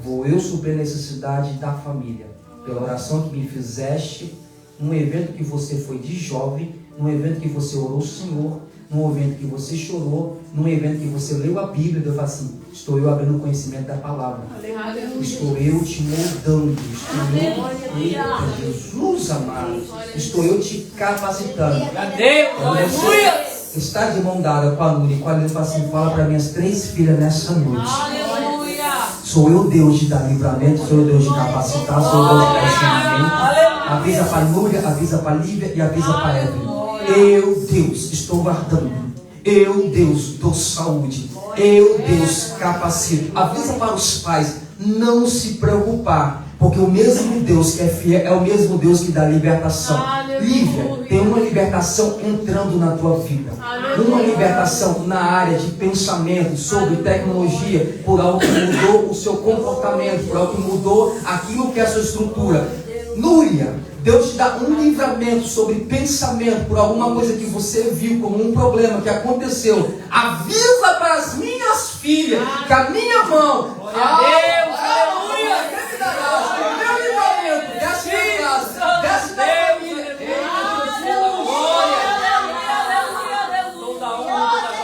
Vou eu suprir a necessidade da família. Pela oração que me fizeste, num evento que você foi de jovem, num evento que você orou ao Senhor, num evento que você chorou, num evento que você leu a Bíblia. Deus fala assim, estou eu abrindo o conhecimento da palavra. Estou eu te moldando. Estou eu, Jesus amado. Estou eu te capacitando. Você está de mão dada com a Núria e com a Lívia, fala assim, fala para minhas três filhas nessa noite. Sou eu Deus de dar livramento, sou eu Deus de capacitar, sou eu Deus de dar ensinamento. Avisa para a Núria, avisa para a Lívia e avisa para a Evelyn. Eu, Deus, estou guardando. Eu, Deus, dou saúde. Eu, Deus, capacito. Avisa para os pais não se preocupar, porque o mesmo Deus que é fiel é o mesmo Deus que dá libertação. Lívia, tem uma libertação entrando na tua vida. Uma libertação na área de pensamento, sobre tecnologia, por algo que mudou o seu comportamento, por algo que mudou aquilo que é a sua estrutura. Núria, Deus te dá um livramento sobre pensamento, por alguma coisa que você viu como um problema que aconteceu. Avisa para as minhas filhas que a minha mão, aleluia, meu livramento, desce na casa, desce na família.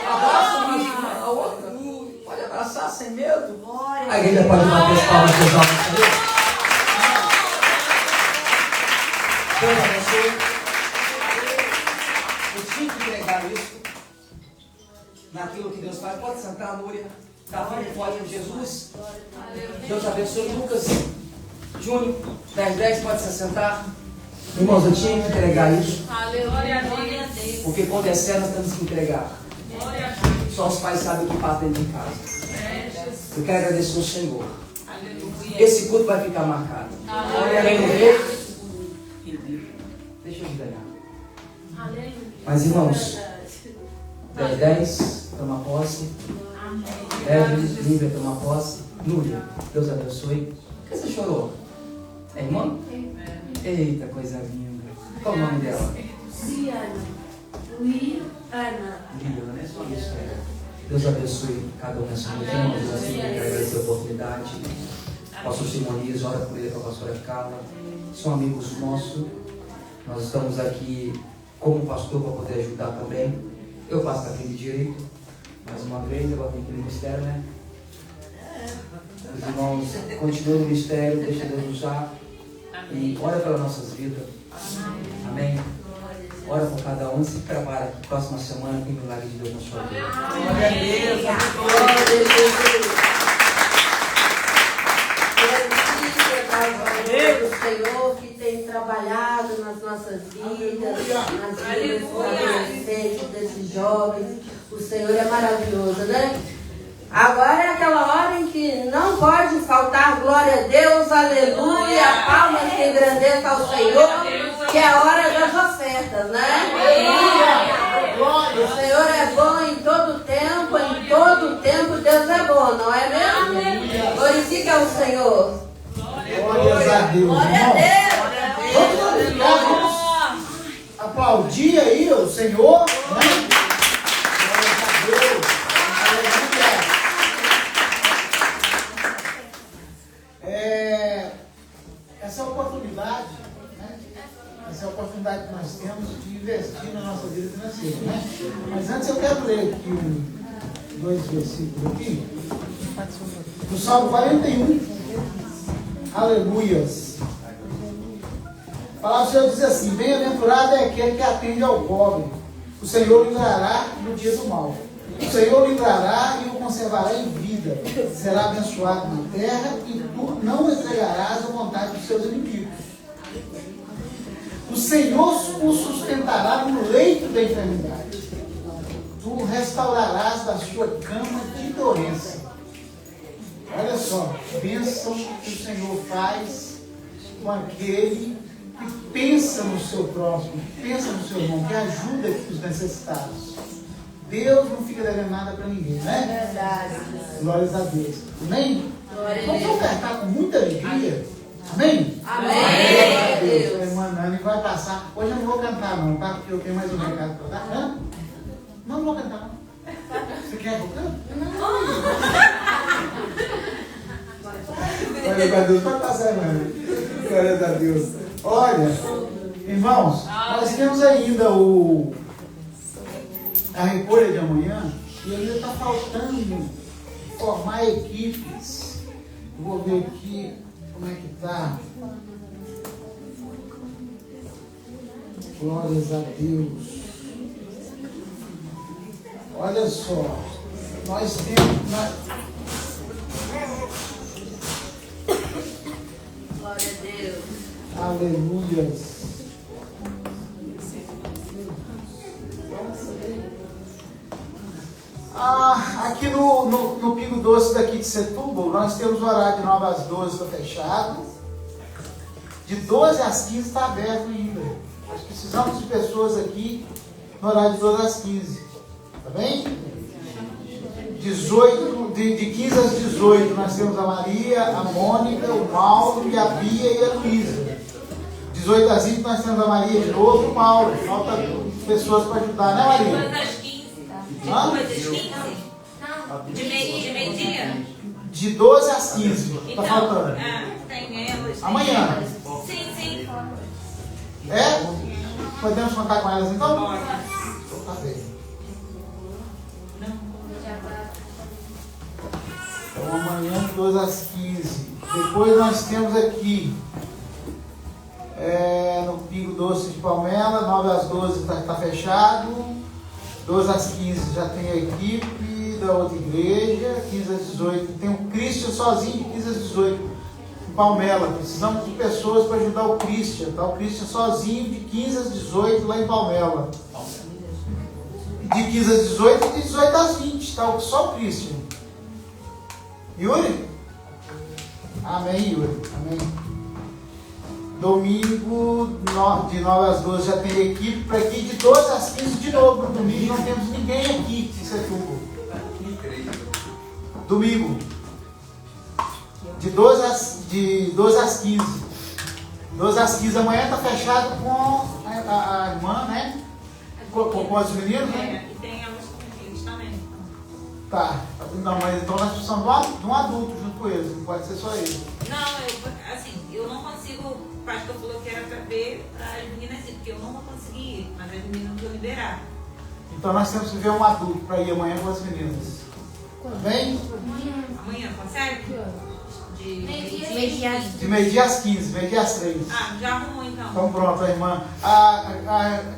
Abraça a outra, pode abraçar sem medo. A igreja pode bater as palmas dos altos. Deus abençoe. Eu tinha que entregar isso naquilo que Deus faz. Pode sentar, Núria. Está firme forte com Jesus. Deus abençoe. Lucas Júnior, 10:10, pode se sentar. Irmãos, eu tinha que entregar isso. Porque quando é sério, nós temos que entregar. Só os pais sabem o que passa dentro de casa. Eu quero agradecer ao Senhor. Esse culto vai ficar marcado. Quem não vê, deixa eu ganhar. Mas irmãos, 10:10, toma posse. Evelyn, Lívia, toma posse. Núria, Deus abençoe. Por que você chorou? É irmã? Eita, coisa linda. Qual o nome dela? Liana. Liana, né? Só isso. Deus abençoe cada um nessa noite. Deus assim, quero agradecer a oportunidade. Pastor Simonias, ora por ele, para a pastora Carla. São amigos nossos. Nós estamos aqui como pastor para poder ajudar também. Eu faço aqui de direito. Mais uma vez, agora tem aquele ministério, né? Os irmãos continuam no ministério, deixa Deus usar. E ora pelas nossas vidas. Amém. Ora por cada um, se prepara que próxima semana tem milagre de Deus na sua vida. Glória a Deus. Glória a Deus. O Senhor que tem trabalhado nas nossas vidas, nas vidas dos adolescentes, desses jovens. O Senhor é maravilhoso, né? Agora é aquela hora em que não pode faltar glória a Deus, aleluia, palmas que engrandeça ao Senhor, que é a hora das ofertas, né? O Senhor é bom em todo tempo Deus é bom, não é mesmo? Glorifica ao Senhor. Glória a Deus. Glória a Deus. Vamos aplaudir aí o Senhor, né? Glória a Deus. Essa oportunidade, né? de investir na nossa vida financeira, né? Mas antes eu quero ler aqui dois versículos aqui. No Salmo 41. Aleluias. A palavra do Senhor diz assim: bem-aventurado é aquele que atende ao pobre. O Senhor o livrará no dia do mal. O Senhor o livrará e o conservará em vida. Será abençoado na terra e tu não entregarás à vontade dos seus inimigos. O Senhor o sustentará no leito da enfermidade. Tu restaurarás da sua cama de doença. Olha só, bênção que o Senhor faz com aquele que pensa no seu próximo, que pensa no seu irmão, que ajuda os necessitados. Deus não fica devendo nada para ninguém, né? Verdade. Glórias a Deus. Amém? Glória a Vamos Deus. ofertar com muita alegria. Amém? Amém. Glória a Deus. A irmã Nani vai passar. Hoje eu não vou cantar não, tá? Porque eu tenho mais um recado para dar. Hã? Não vou cantar não. Você quer que eu cante? Glória a Deus. Vai passar, irmã. Glória a Deus. Olha, irmãos, nós temos ainda a recolha de amanhã e ainda está faltando formar equipes. Eu vou ver aqui como é que está. Glórias a Deus. Olha só, nós temos. Glória a Deus. Aleluias. Aqui no Pingo Doce daqui de Setúbal, nós temos o horário de 9 às 12 está fechado. De 12 às 15 está aberto ainda. Nós precisamos de pessoas aqui no horário de 12 às 15. Tá bem? 18, de 15 às 18 nós temos a Maria, a Mônica, o Mauro, e a Bia e a Luísa. 18 às 20 nós temos a Maria de novo e o Mauro. Falta pessoas para ajudar, né, Maria? Depois das 15. Hã? Depois das 15? De meio-dia? De 12 às 15. Tá Então, faltando. tem elas. Amanhã. Sim. É? Podemos contar com elas então? Pode. Então tá bem. Então amanhã de 12 às 15. Depois nós temos aqui no Pingo Doce de Palmela, 9 às 12 está fechado. 12 às 15 já tem a equipe da outra igreja. 15 às 18 tem o Christian sozinho de 15 às 18 em Palmela. Precisamos de pessoas para ajudar o Christian. Tá? O Christian sozinho de 15 às 18 lá em Palmela. De 15 às 18 e de 18 às 20. Tá? Só o Christian. Yuri? Amém, Yuri. Amém. Domingo, de 9 às 12 já tem equipe. Para aqui, de 12 às 15 de novo. No domingo não temos ninguém aqui em Setúbal. Domingo. De 12 às 15. 12 às 15 da manhã está fechado com a irmã, né? Com os meninos, né? E tem elas com eles também. Tá. Não, mas então nós precisamos de um adulto junto com eles. Não pode ser só ele. Não, eu não consigo. O pastor falou que era para ver as meninas ir, porque eu não vou conseguir ir, mas as meninas vão liberar. Então nós temos que ver um adulto para ir amanhã com as meninas. Tá bem? Amanhã, consegue? De De meio-dia às 15, meio-dia às 3. já arrumou então. Então pronto, a irmã.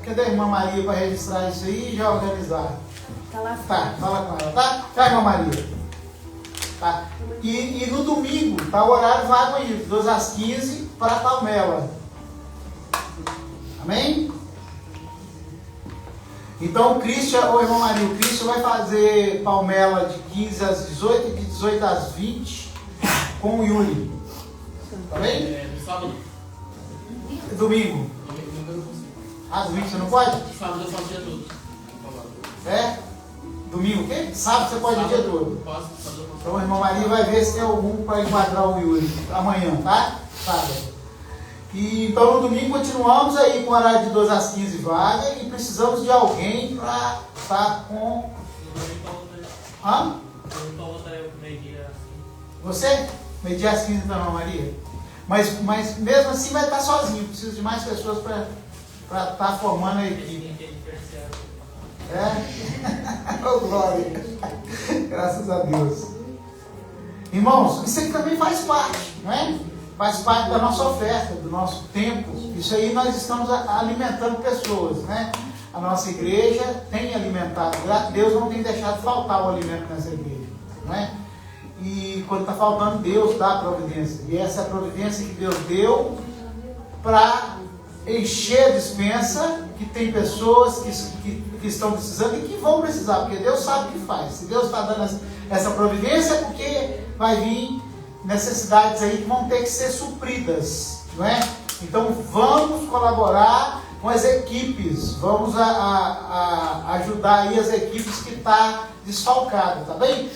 Cadê a irmã Maria para registrar isso aí e já organizar? Tá, fala com ela, tá? Tá, irmã Maria. Tá. E no domingo, tá o horário vago aí, de 12 às 15 para Palmela. Amém? Então o Christian, ou irmã Maria, o Christian vai fazer Palmela de 15 às 18 e de 18 às 20 com o Yuri. Tá bem? Sábado. Domingo. Domingo você não pode? Sábado eu faço o dia todo. É? Domingo o quê? Sábado você pode o dia todo. Posso, sábado eu faço. Então a irmã Maria vai ver se tem algum para enquadrar o Yuri amanhã, tá? Sábado. E então no domingo continuamos aí com o horário de 12 às 15 vaga e precisamos de alguém para estar com. Hã? Você? Meio-dia às 15 então, irmã Maria? Mas mesmo assim vai estar sozinho, preciso de mais pessoas para para estar formando a equipe. Oh, glória! Graças a Deus. Irmãos, isso aqui também faz parte, não é? Faz parte da nossa oferta, do nosso tempo. Isso aí nós estamos alimentando pessoas, né? A nossa igreja tem alimentado. Graças a Deus não tem deixado faltar o alimento nessa igreja, não é? E quando está faltando, Deus dá a providência. E essa é a providência que Deus deu para encher a despensa, que tem pessoas que estão precisando e que vão precisar, porque Deus sabe o que faz. Se Deus está dando essa providência, é porque vai vir necessidades aí que vão ter que ser supridas, não é? Então vamos colaborar com as equipes, vamos ajudar aí as equipes que estão desfalcadas, tá bem?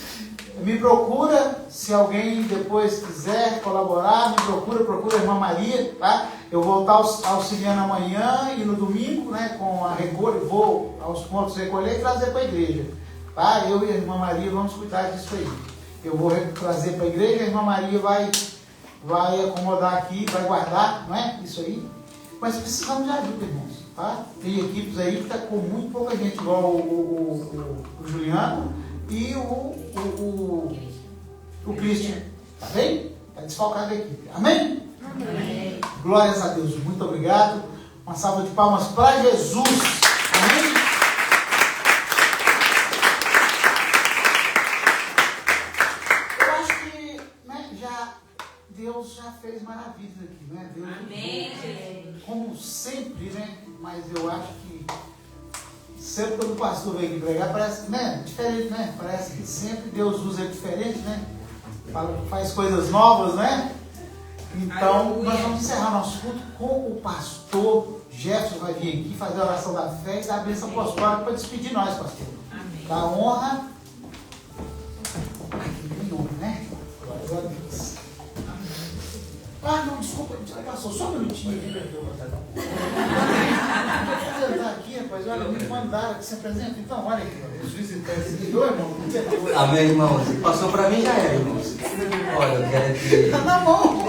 Me procura, se alguém depois quiser colaborar, me procura a irmã Maria, tá? Eu vou estar auxiliando amanhã e no domingo, né, com a recolha, vou aos pontos recolher e trazer para a igreja, tá? Eu e a irmã Maria vamos cuidar disso aí. Eu vou trazer para a igreja, a irmã Maria vai acomodar aqui, vai guardar, não é? Isso aí. Mas precisamos de ajuda, irmãos, tá? Tem equipes aí que está com muito pouca gente, igual o Juliano e o Christian, tá bem? Está desfalcado a equipe. Amém? Amém. Glórias a Deus. Muito obrigado. Uma salva de palmas para Jesus. Amém? Eu acho que, né, Deus já fez maravilhas aqui, né? Deus, Amém. Como sempre, né? Mas eu acho que sempre quando o pastor vem aqui pregar, parece, né? Diferente, né? Parece que sempre Deus usa diferente, né? Faz coisas novas, né? Então, aleluia. Nós vamos encerrar nosso culto com o pastor Jefferson, vai vir aqui fazer a oração da fé e dar a bênção apostólica para despedir nós, pastor. Amém. Da honra. Ai, que honra, né? Glórias a Deus. Ah, não, desculpa, passou só um minutinho aqui, perdoa. Vou apresentar aqui, rapaz, olha, me mandaram aqui, se apresenta, então, olha aqui, os visitantes aqui, irmão, me perdoa. Amém, irmãos. Passou para mim, já era, irmãos. Olha, eu quero aqui tá na mão.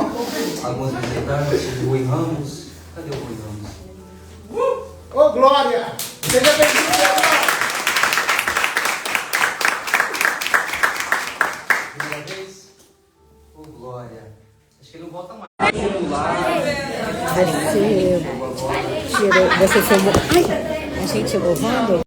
Alguns visitantes, o Rui Ramos. Cadê o Rui Ramos? Ô, glória! Seja bem-vindo, irmão. Primeira vez? Ô, glória. Acho que ele não volta mais. Você filmou. Ai, a gente louvando.